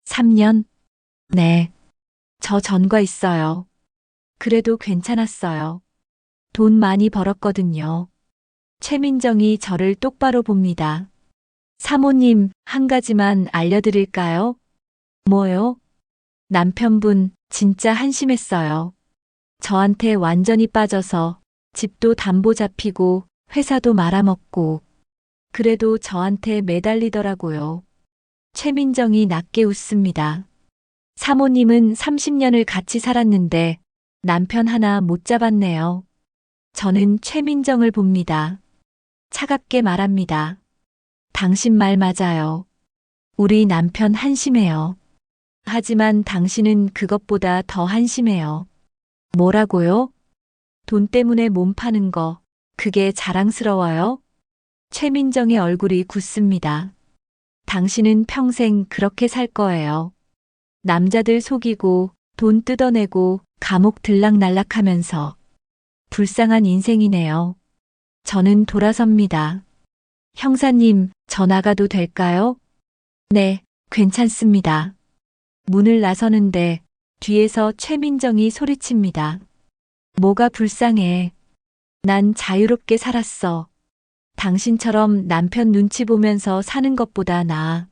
3년? 네. 저 전과 있어요. 그래도 괜찮았어요. 돈 많이 벌었거든요. 최민정이 저를 똑바로 봅니다. 사모님, 한 가지만 알려드릴까요? 뭐요? 남편분, 진짜 한심했어요. 저한테 완전히 빠져서 집도 담보 잡히고 회사도 말아먹고 그래도 저한테 매달리더라고요. 최민정이 낮게 웃습니다. 사모님은 30년을 같이 살았는데 남편 하나 못 잡았네요. 저는 최민정을 봅니다. 차갑게 말합니다. 당신 말 맞아요. 우리 남편 한심해요. 하지만 당신은 그것보다 더 한심해요. 뭐라고요? 돈 때문에 몸 파는 거, 그게 자랑스러워요? 최민정의 얼굴이 굳습니다. 당신은 평생 그렇게 살 거예요. 남자들 속이고 돈 뜯어내고 감옥 들락날락하면서 불쌍한 인생이네요. 저는 돌아섭니다. 형사님, 저 나가도 될까요? 네, 괜찮습니다. 문을 나서는데 뒤에서 최민정이 소리칩니다. 뭐가 불쌍해. 난 자유롭게 살았어. 당신처럼 남편 눈치 보면서 사는 것보다 나아.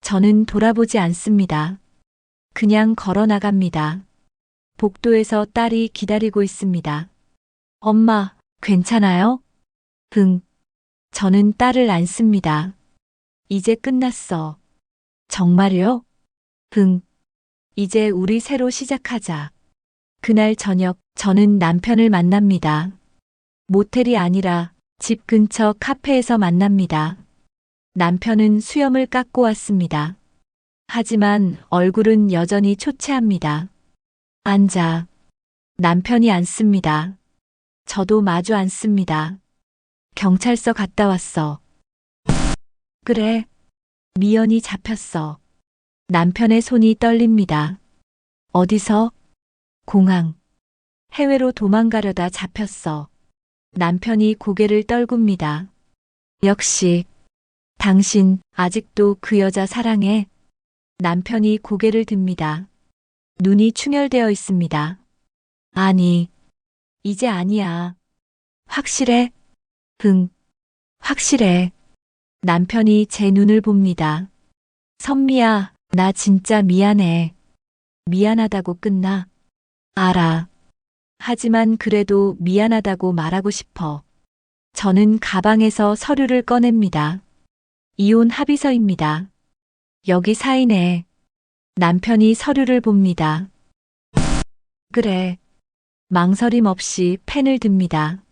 저는 돌아보지 않습니다. 그냥 걸어 나갑니다. 복도에서 딸이 기다리고 있습니다. 엄마, 괜찮아요? 응. 저는 딸을 안습니다. 이제 끝났어. 정말요? 응. 이제 우리 새로 시작하자. 그날 저녁 저는 남편을 만납니다. 모텔이 아니라 집 근처 카페에서 만납니다. 남편은 수염을 깎고 왔습니다. 하지만 얼굴은 여전히 초췌합니다. 앉아. 남편이 앉습니다. 저도 마주 앉습니다. 경찰서 갔다 왔어. 그래. 미연이 잡혔어. 남편의 손이 떨립니다. 어디서? 공항. 해외로 도망가려다 잡혔어. 남편이 고개를 떨굽니다. 역시 당신 아직도 그 여자 사랑해? 남편이 고개를 듭니다. 눈이 충혈되어 있습니다. 아니, 이제 아니야. 확실해? 응, 확실해. 남편이 제 눈을 봅니다. 선미야, 나 진짜 미안해. 미안하다고 끝나? 알아. 하지만 그래도 미안하다고 말하고 싶어. 저는 가방에서 서류를 꺼냅니다. 이혼 합의서입니다. 여기 사인해. 남편이 서류를 봅니다. 그래. 망설임 없이 펜을 듭니다.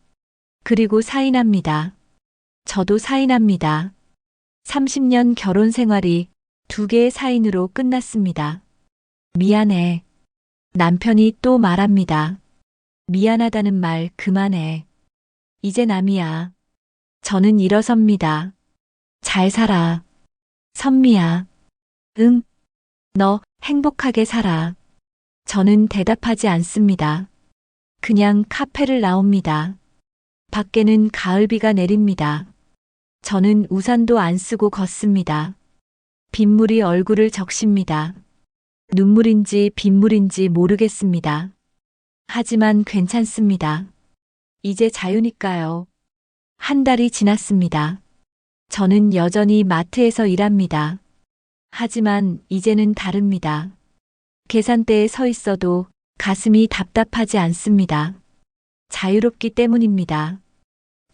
그리고 사인합니다. 저도 사인합니다. 30년 결혼 생활이 2개의 사인으로 끝났습니다. 미안해. 남편이 또 말합니다. 미안하다는 말 그만해. 이제 남이야. 저는 일어섭니다. 잘 살아. 선미야. 응. 너 행복하게 살아. 저는 대답하지 않습니다. 그냥 카페를 나옵니다. 밖에는 가을비가 내립니다. 저는 우산도 안 쓰고 걷습니다. 빗물이 얼굴을 적십니다. 눈물인지 빗물인지 모르겠습니다. 하지만 괜찮습니다. 이제 자유니까요. 한 달이 지났습니다. 저는 여전히 마트에서 일합니다. 하지만 이제는 다릅니다. 계산대에 서 있어도 가슴이 답답하지 않습니다. 자유롭기 때문입니다.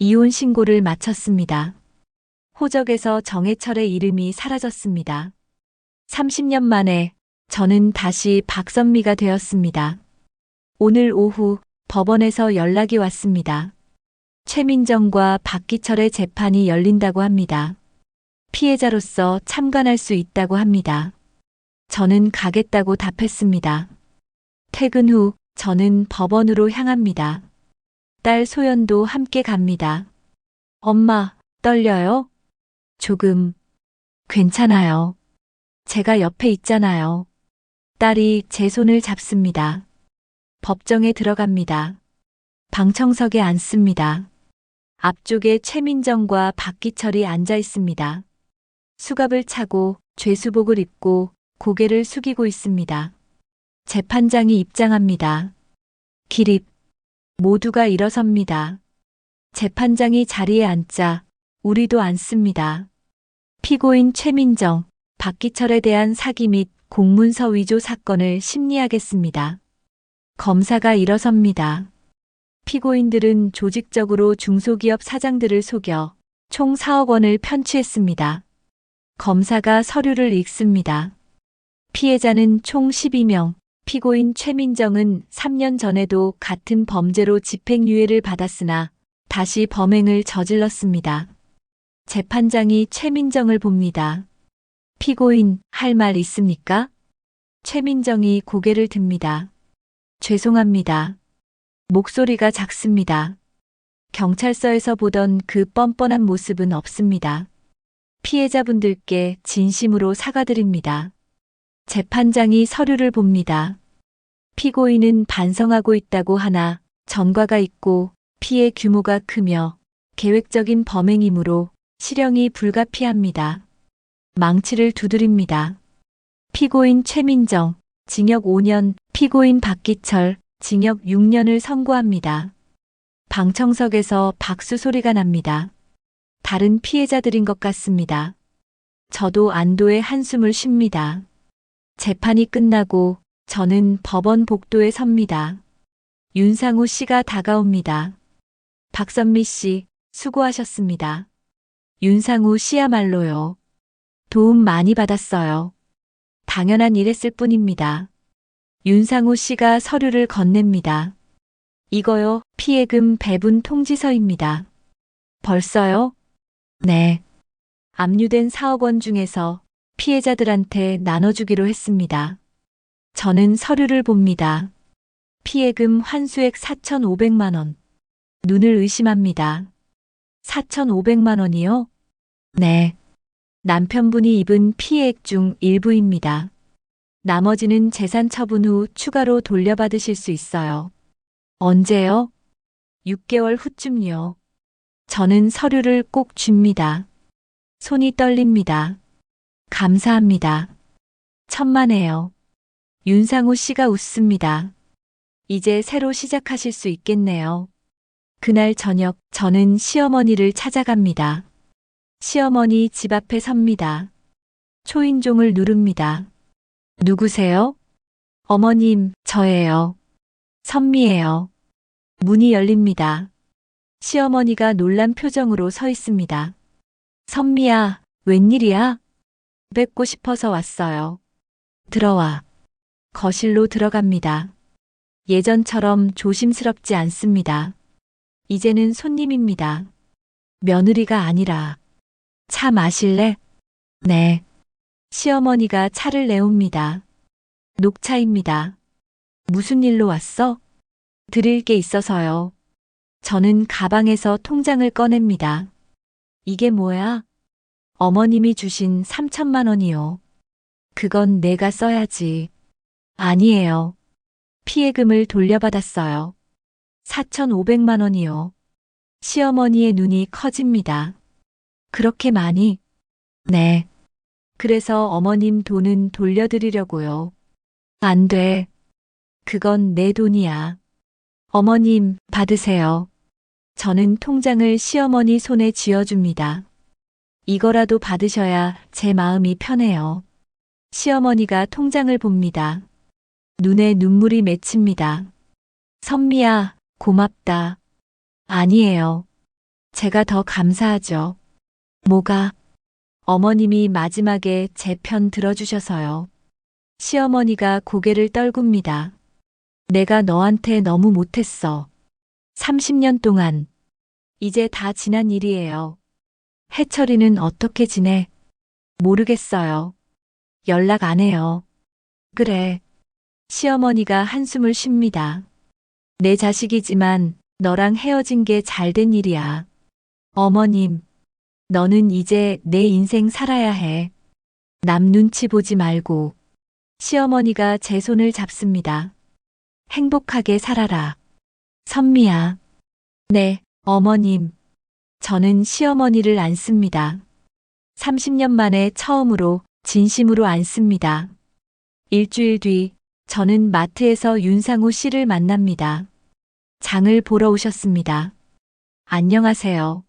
이혼 신고를 마쳤습니다. 호적에서 정해철의 이름이 사라졌습니다. 30년 만에 저는 다시 박선미가 되었습니다. 오늘 오후 법원에서 연락이 왔습니다. 최민정과 박기철의 재판이 열린다고 합니다. 피해자로서 참관할 수 있다고 합니다. 저는 가겠다고 답했습니다. 퇴근 후 저는 법원으로 향합니다. 딸 소연도 함께 갑니다. 엄마, 떨려요? 조금. 괜찮아요. 제가 옆에 있잖아요. 딸이 제 손을 잡습니다. 법정에 들어갑니다. 방청석에 앉습니다. 앞쪽에 최민정과 박기철이 앉아 있습니다. 수갑을 차고 죄수복을 입고 고개를 숙이고 있습니다. 재판장이 입장합니다. 기립. 모두가 일어섭니다. 재판장이 자리에 앉자 우리도 앉습니다. 피고인 최민정, 박기철에 대한 사기 및 공문서 위조 사건을 심리하겠습니다. 검사가 일어섭니다. 피고인들은 조직적으로 중소기업 사장들을 속여 총 4억 원을 편취했습니다. 검사가 서류를 읽습니다. 피해자는 총 12명, 피고인 최민정은 3년 전에도 같은 범죄로 집행유예를 받았으나 다시 범행을 저질렀습니다. 재판장이 최민정을 봅니다. 피고인, 할 말 있습니까? 최민정이 고개를 듭니다. 죄송합니다. 목소리가 작습니다. 경찰서에서 보던 그 뻔뻔한 모습은 없습니다. 피해자분들께 진심으로 사과드립니다. 재판장이 서류를 봅니다. 피고인은 반성하고 있다고 하나 전과가 있고 피해 규모가 크며 계획적인 범행이므로 실형이 불가피합니다. 망치를 두드립니다. 피고인 최민정, 징역 5년, 피고인 박기철, 징역 6년을 선고합니다. 방청석에서 박수 소리가 납니다. 다른 피해자들인 것 같습니다. 저도 안도의 한숨을 쉽니다. 재판이 끝나고 저는 법원 복도에 섭니다. 윤상우 씨가 다가옵니다. 박선미 씨, 수고하셨습니다. 윤상우 씨야말로요. 도움 많이 받았어요. 당연한 일 했을 뿐입니다. 윤상우 씨가 서류를 건넵니다. 이거요, 피해금 배분 통지서입니다. 벌써요? 네. 압류된 4억 원 중에서 피해자들한테 나눠주기로 했습니다. 저는 서류를 봅니다. 피해금 환수액 4,500만 원. 눈을 의심합니다. 4,500만 원이요? 네. 남편분이 입은 피해액 중 일부입니다. 나머지는 재산 처분 후 추가로 돌려받으실 수 있어요. 언제요? 6개월 후쯤요. 저는 서류를 꼭 줍니다. 손이 떨립니다. 감사합니다. 천만에요. 윤상우 씨가 웃습니다. 이제 새로 시작하실 수 있겠네요. 그날 저녁 저는 시어머니를 찾아갑니다. 시어머니 집 앞에 섭니다. 초인종을 누릅니다. 누구세요? 어머님, 저예요. 선미예요. 문이 열립니다. 시어머니가 놀란 표정으로 서 있습니다. 선미야, 웬일이야? 뵙고 싶어서 왔어요. 들어와. 거실로 들어갑니다. 예전처럼 조심스럽지 않습니다. 이제는 손님입니다. 며느리가 아니라. 차 마실래? 네. 시어머니가 차를 내옵니다. 녹차입니다. 무슨 일로 왔어? 드릴 게 있어서요. 저는 가방에서 통장을 꺼냅니다. 이게 뭐야? 어머님이 주신 3천만 원이요. 그건 내가 써야지. 아니에요. 피해금을 돌려받았어요. 4,500만 원이요. 시어머니의 눈이 커집니다. 그렇게 많이? 네. 그래서 어머님 돈은 돌려드리려고요. 안 돼. 그건 내 돈이야. 어머님, 받으세요. 저는 통장을 시어머니 손에 쥐어줍니다. 이거라도 받으셔야 제 마음이 편해요. 시어머니가 통장을 봅니다. 눈에 눈물이 맺힙니다. 선미야, 고맙다. 아니에요. 제가 더 감사하죠. 뭐가? 어머님이 마지막에 제 편 들어주셔서요. 시어머니가 고개를 떨굽니다. 내가 너한테 너무 못했어. 30년 동안. 이제 다 지난 일이에요. 해철이는 어떻게 지내? 모르겠어요. 연락 안 해요. 그래. 시어머니가 한숨을 쉽니다. 내 자식이지만 너랑 헤어진 게 잘된 일이야. 어머님, 너는 이제 내 인생 살아야 해. 남 눈치 보지 말고. 시어머니가 제 손을 잡습니다. 행복하게 살아라. 선미야. 네, 어머님. 저는 시어머니를 안습니다. 30년 만에 처음으로 진심으로 안습니다. 일주일 뒤 저는 마트에서 윤상우 씨를 만납니다. 장을 보러 오셨습니다. 안녕하세요.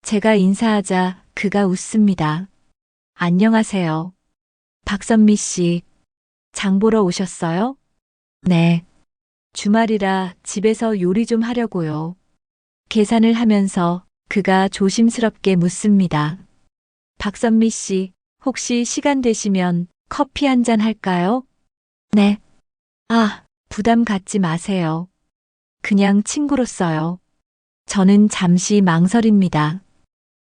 제가 인사하자 그가 웃습니다. 안녕하세요. 박선미 씨, 장 보러 오셨어요? 네. 주말이라 집에서 요리 좀 하려고요. 계산을 하면서 그가 조심스럽게 묻습니다. 박선미 씨, 혹시 시간 되시면 커피 한 잔 할까요? 네. 아, 부담 갖지 마세요. 그냥 친구로서요. 저는 잠시 망설입니다.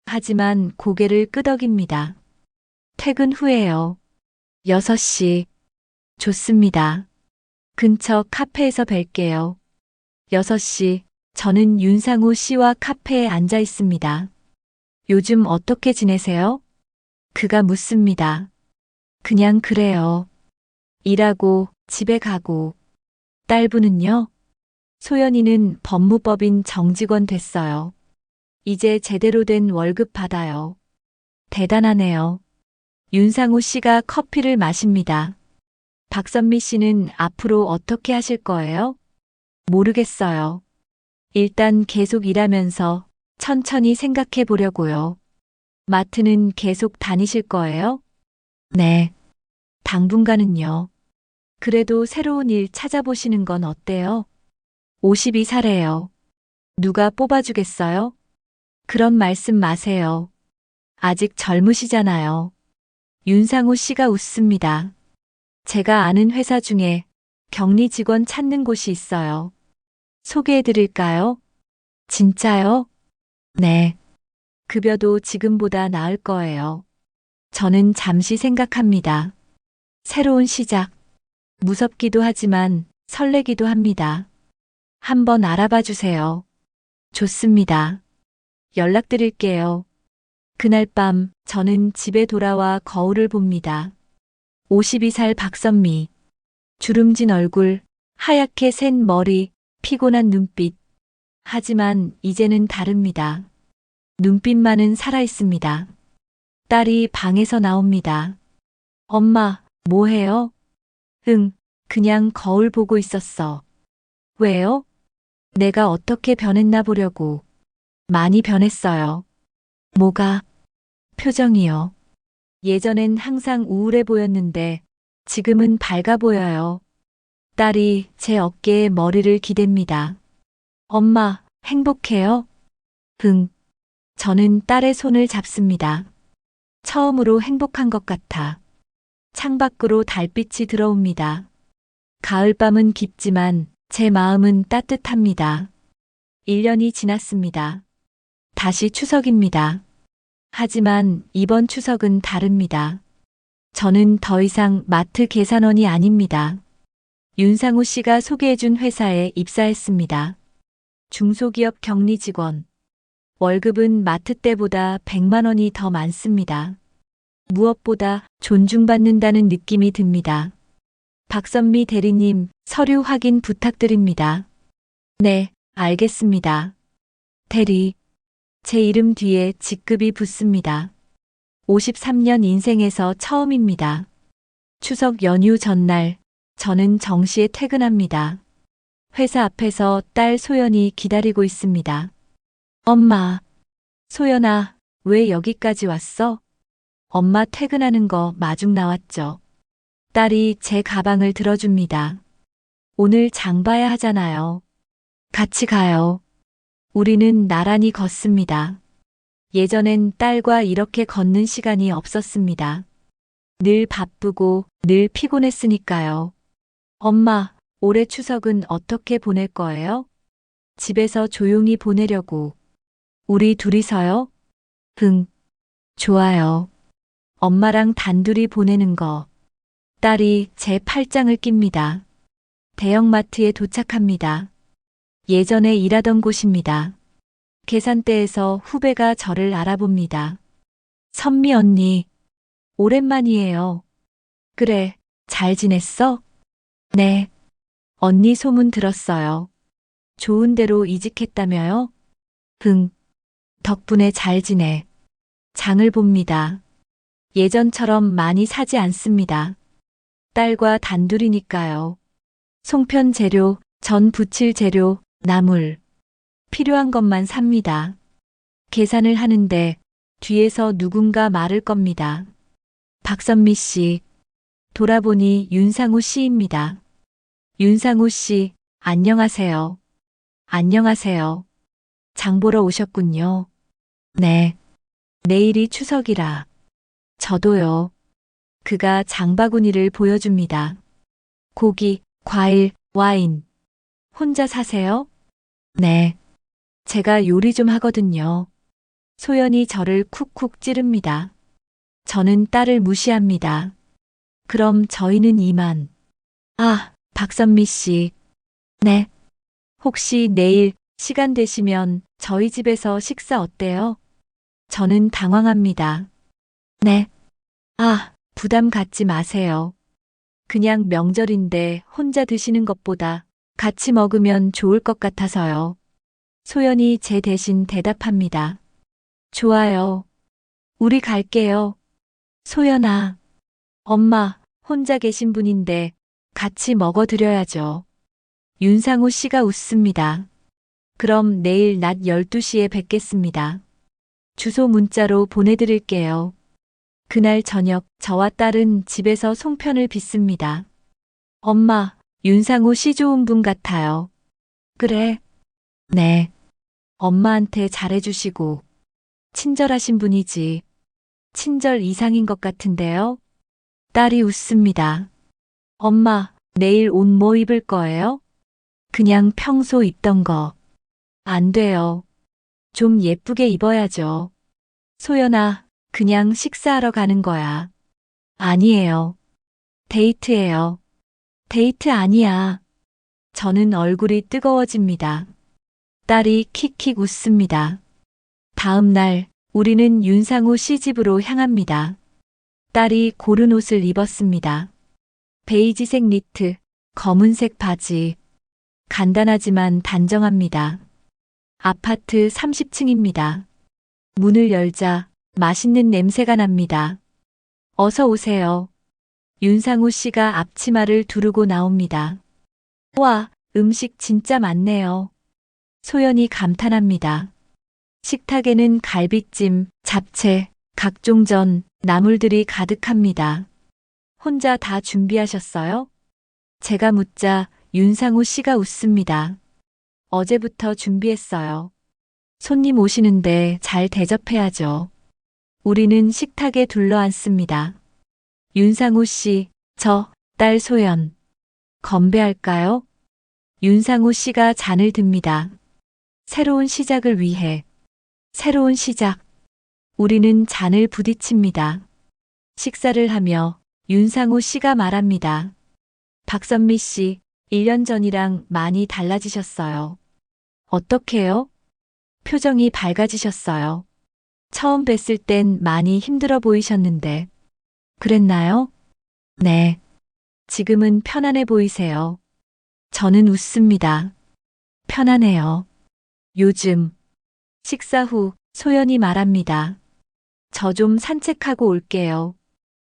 하지만 고개를 끄덕입니다. 퇴근 후에요. 6시. 좋습니다. 근처 카페에서 뵐게요. 6시. 저는 윤상우 씨와 카페에 앉아 있습니다. 요즘 어떻게 지내세요? 그가 묻습니다. 그냥 그래요. 일하고 집에 가고. 딸부는요? 소연이는 법무법인 정직원 됐어요. 이제 제대로 된 월급 받아요. 대단하네요. 윤상우 씨가 커피를 마십니다. 박선미 씨는 앞으로 어떻게 하실 거예요? 모르겠어요. 일단 계속 일하면서 천천히 생각해 보려고요. 마트는 계속 다니실 거예요? 네. 당분간은요. 그래도 새로운 일 찾아보시는 건 어때요? 52살이에요. 누가 뽑아주겠어요? 그런 말씀 마세요. 아직 젊으시잖아요. 윤상우 씨가 웃습니다. 제가 아는 회사 중에 격리 직원 찾는 곳이 있어요. 소개해 드릴까요? 진짜요? 네. 급여도 지금보다 나을 거예요. 저는 잠시 생각합니다. 새로운 시작. 무섭기도 하지만 설레기도 합니다. 한번 알아봐 주세요. 좋습니다. 연락드릴게요. 그날 밤 저는 집에 돌아와 거울을 봅니다. 52살 박선미. 주름진 얼굴, 하얗게 센 머리, 피곤한 눈빛. 하지만 이제는 다릅니다. 눈빛만은 살아있습니다. 딸이 방에서 나옵니다. 엄마, 뭐 해요? 응, 그냥 거울 보고 있었어. 왜요? 내가 어떻게 변했나 보려고. 많이 변했어요. 뭐가? 표정이요. 예전엔 항상 우울해 보였는데 지금은 밝아 보여요. 딸이 제 어깨에 머리를 기댑니다. 엄마, 행복해요? 응. 저는 딸의 손을 잡습니다. 처음으로 행복한 것 같아. 창밖으로 달빛이 들어옵니다. 가을밤은 깊지만 제 마음은 따뜻합니다. 1년이 지났습니다. 다시 추석입니다. 하지만 이번 추석은 다릅니다. 저는 더 이상 마트 계산원이 아닙니다. 윤상우 씨가 소개해준 회사에 입사했습니다. 중소기업 격리 직원. 월급은 마트 때보다 100만 원이 더 많습니다. 무엇보다 존중받는다는 느낌이 듭니다. 박선미 대리님, 서류 확인 부탁드립니다. 네, 알겠습니다. 대리. 제 이름 뒤에 직급이 붙습니다. 53년 인생에서 처음입니다. 추석 연휴 전날, 저는 정시에 퇴근합니다. 회사 앞에서 딸 소연이 기다리고 있습니다. 엄마, 소연아, 왜 여기까지 왔어? 엄마 퇴근하는 거 마중 나왔죠. 딸이 제 가방을 들어줍니다. 오늘 장 봐야 하잖아요. 같이 가요. 우리는 나란히 걷습니다. 예전엔 딸과 이렇게 걷는 시간이 없었습니다. 늘 바쁘고 늘 피곤했으니까요. 엄마, 올해 추석은 어떻게 보낼 거예요? 집에서 조용히 보내려고. 우리 둘이서요? 응, 좋아요. 엄마랑 단둘이 보내는 거. 딸이 제 팔짱을 낍니다. 대형마트에 도착합니다. 예전에 일하던 곳입니다. 계산대에서 후배가 저를 알아봅니다. 선미 언니, 오랜만이에요. 그래, 잘 지냈어? 네. 언니 소문 들었어요. 좋은 데로 이직했다며요? 응. 덕분에 잘 지내. 장을 봅니다. 예전처럼 많이 사지 않습니다. 딸과 단둘이니까요. 송편 재료, 전 부칠 재료, 나물. 필요한 것만 삽니다. 계산을 하는데 뒤에서 누군가 말을 겁니다. 박선미 씨. 돌아보니 윤상우 씨입니다. 윤상우 씨, 안녕하세요. 안녕하세요. 장 보러 오셨군요. 네. 내일이 추석이라. 저도요. 그가 장바구니를 보여줍니다. 고기, 과일, 와인. 혼자 사세요? 네. 제가 요리 좀 하거든요. 소연이 저를 쿡쿡 찌릅니다. 저는 딸을 무시합니다. 그럼 저희는 이만. 아, 박선미 씨. 네. 혹시 내일 시간 되시면 저희 집에서 식사 어때요? 저는 당황합니다. 네. 아, 부담 갖지 마세요. 그냥 명절인데 혼자 드시는 것보다 같이 먹으면 좋을 것 같아서요. 소연이 제 대신 대답합니다. 좋아요. 우리 갈게요. 소연아. 엄마, 혼자 계신 분인데 같이 먹어드려야죠. 윤상우 씨가 웃습니다. 그럼 내일 낮 12시에 뵙겠습니다. 주소 문자로 보내드릴게요. 그날 저녁 저와 딸은 집에서 송편을 빚습니다. 엄마, 윤상우 씨 좋은 분 같아요. 그래. 네. 엄마한테 잘해주시고 친절하신 분이지. 친절 이상인 것 같은데요. 딸이 웃습니다. 엄마, 내일 옷 뭐 입을 거예요? 그냥 평소 입던 거. 안 돼요. 좀 예쁘게 입어야죠. 소연아, 그냥 식사하러 가는 거야. 아니에요. 데이트예요. 데이트 아니야. 저는 얼굴이 뜨거워집니다. 딸이 킥킥 웃습니다. 다음 날, 우리는 윤상우 씨 집으로 향합니다. 딸이 고른 옷을 입었습니다. 베이지색 니트, 검은색 바지. 간단하지만 단정합니다. 아파트 30층입니다. 문을 열자 맛있는 냄새가 납니다. 어서 오세요. 윤상우 씨가 앞치마를 두르고 나옵니다. 와, 음식 진짜 많네요. 소연이 감탄합니다. 식탁에는 갈비찜, 잡채, 각종 전, 나물들이 가득합니다. 혼자 다 준비하셨어요? 제가 묻자 윤상우 씨가 웃습니다. 어제부터 준비했어요. 손님 오시는데 잘 대접해야죠. 우리는 식탁에 둘러앉습니다. 윤상우 씨, 저, 딸 소연. 건배할까요? 윤상우 씨가 잔을 듭니다. 새로운 시작을 위해. 새로운 시작. 우리는 잔을 부딪힙니다. 식사를 하며 윤상우 씨가 말합니다. 박선미 씨, 1년 전이랑 많이 달라지셨어요. 어떻게요? 표정이 밝아지셨어요. 처음 뵀을 땐 많이 힘들어 보이셨는데. 그랬나요? 네. 지금은 편안해 보이세요. 저는 웃습니다. 편안해요. 요즘. 식사 후 소연이 말합니다. 저 좀 산책하고 올게요.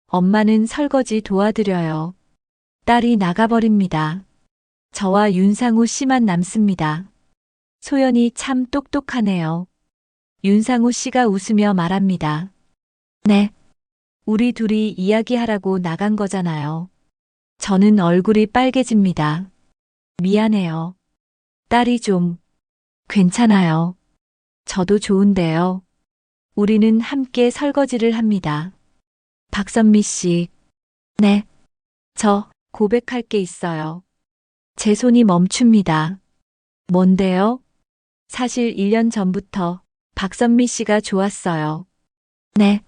엄마는 설거지 도와드려요. 딸이 나가버립니다. 저와 윤상우 씨만 남습니다. 소연이 참 똑똑하네요. 윤상우 씨가 웃으며 말합니다. 네. 우리 둘이 이야기하라고 나간 거잖아요. 저는 얼굴이 빨개집니다. 미안해요. 딸이 좀. 괜찮아요. 저도 좋은데요. 우리는 함께 설거지를 합니다. 박선미 씨. 네. 저 고백할 게 있어요. 제 손이 멈춥니다. 뭔데요? 사실 1년 전부터 박선미 씨가 좋았어요. 네.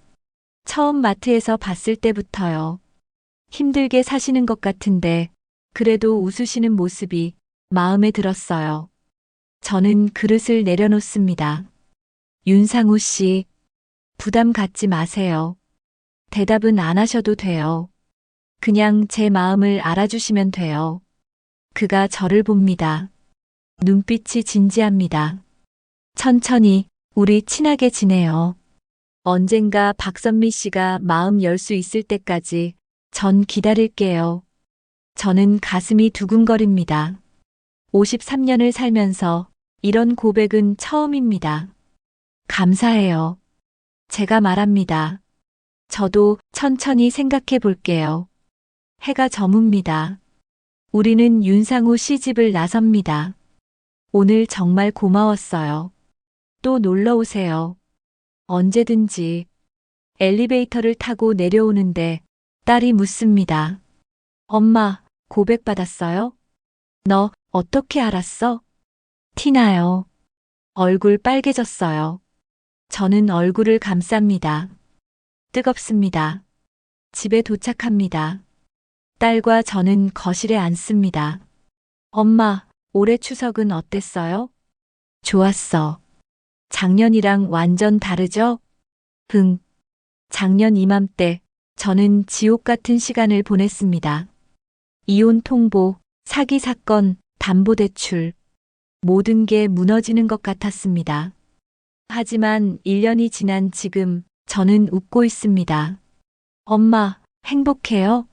처음 마트에서 봤을 때부터요. 힘들게 사시는 것 같은데 그래도 웃으시는 모습이 마음에 들었어요. 저는 그릇을 내려놓습니다. 윤상우 씨, 부담 갖지 마세요. 대답은 안 하셔도 돼요. 그냥 제 마음을 알아주시면 돼요. 그가 저를 봅니다. 눈빛이 진지합니다. 천천히 우리 친하게 지내요. 언젠가 박선미 씨가 마음 열 수 있을 때까지 전 기다릴게요. 저는 가슴이 두근거립니다. 53년을 살면서 이런 고백은 처음입니다. 감사해요. 제가 말합니다. 저도 천천히 생각해 볼게요. 해가 저뭅니다. 우리는 윤상우 씨 집을 나섭니다. 오늘 정말 고마웠어요. 또 놀러 오세요. 언제든지. 엘리베이터를 타고 내려오는데 딸이 묻습니다. 엄마, 고백받았어요? 너 어떻게 알았어? 티나요. 얼굴 빨개졌어요. 저는 얼굴을 감쌉니다. 뜨겁습니다. 집에 도착합니다. 딸과 저는 거실에 앉습니다. 엄마, 올해 추석은 어땠어요? 좋았어. 작년이랑 완전 다르죠? 응. 작년 이맘때 저는 지옥 같은 시간을 보냈습니다. 이혼 통보, 사기 사건, 담보대출. 모든 게 무너지는 것 같았습니다. 하지만 1년이 지난 지금 저는 웃고 있습니다. 엄마, 행복해요?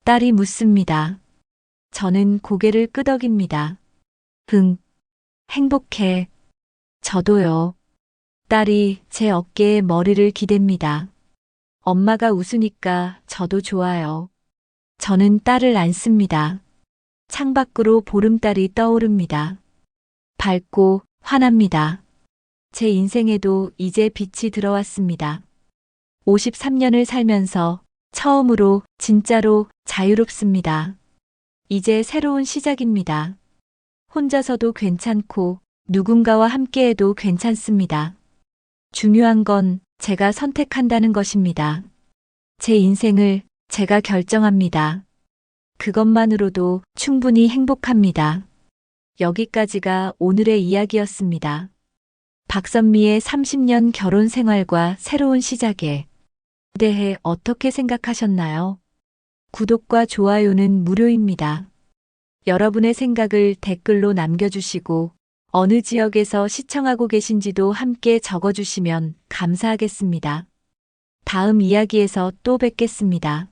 딸이 묻습니다. 저는 고개를 끄덕입니다. 응, 행복해. 저도요. 딸이 제 어깨에 머리를 기댑니다. 엄마가 웃으니까 저도 좋아요. 저는 딸을 안습니다. 창밖으로 보름달이 떠오릅니다. 밝고 환합니다. 제 인생에도 이제 빛이 들어왔습니다. 53년을 살면서 처음으로 진짜로 자유롭습니다. 이제 새로운 시작입니다. 혼자서도 괜찮고 누군가와 함께해도 괜찮습니다. 중요한 건 제가 선택한다는 것입니다. 제 인생을 제가 결정합니다. 그것만으로도 충분히 행복합니다. 여기까지가 오늘의 이야기였습니다. 박선미의 30년 결혼 생활과 새로운 시작에 대해 어떻게 생각하셨나요? 구독과 좋아요는 무료입니다. 여러분의 생각을 댓글로 남겨주시고 어느 지역에서 시청하고 계신지도 함께 적어주시면 감사하겠습니다. 다음 이야기에서 또 뵙겠습니다.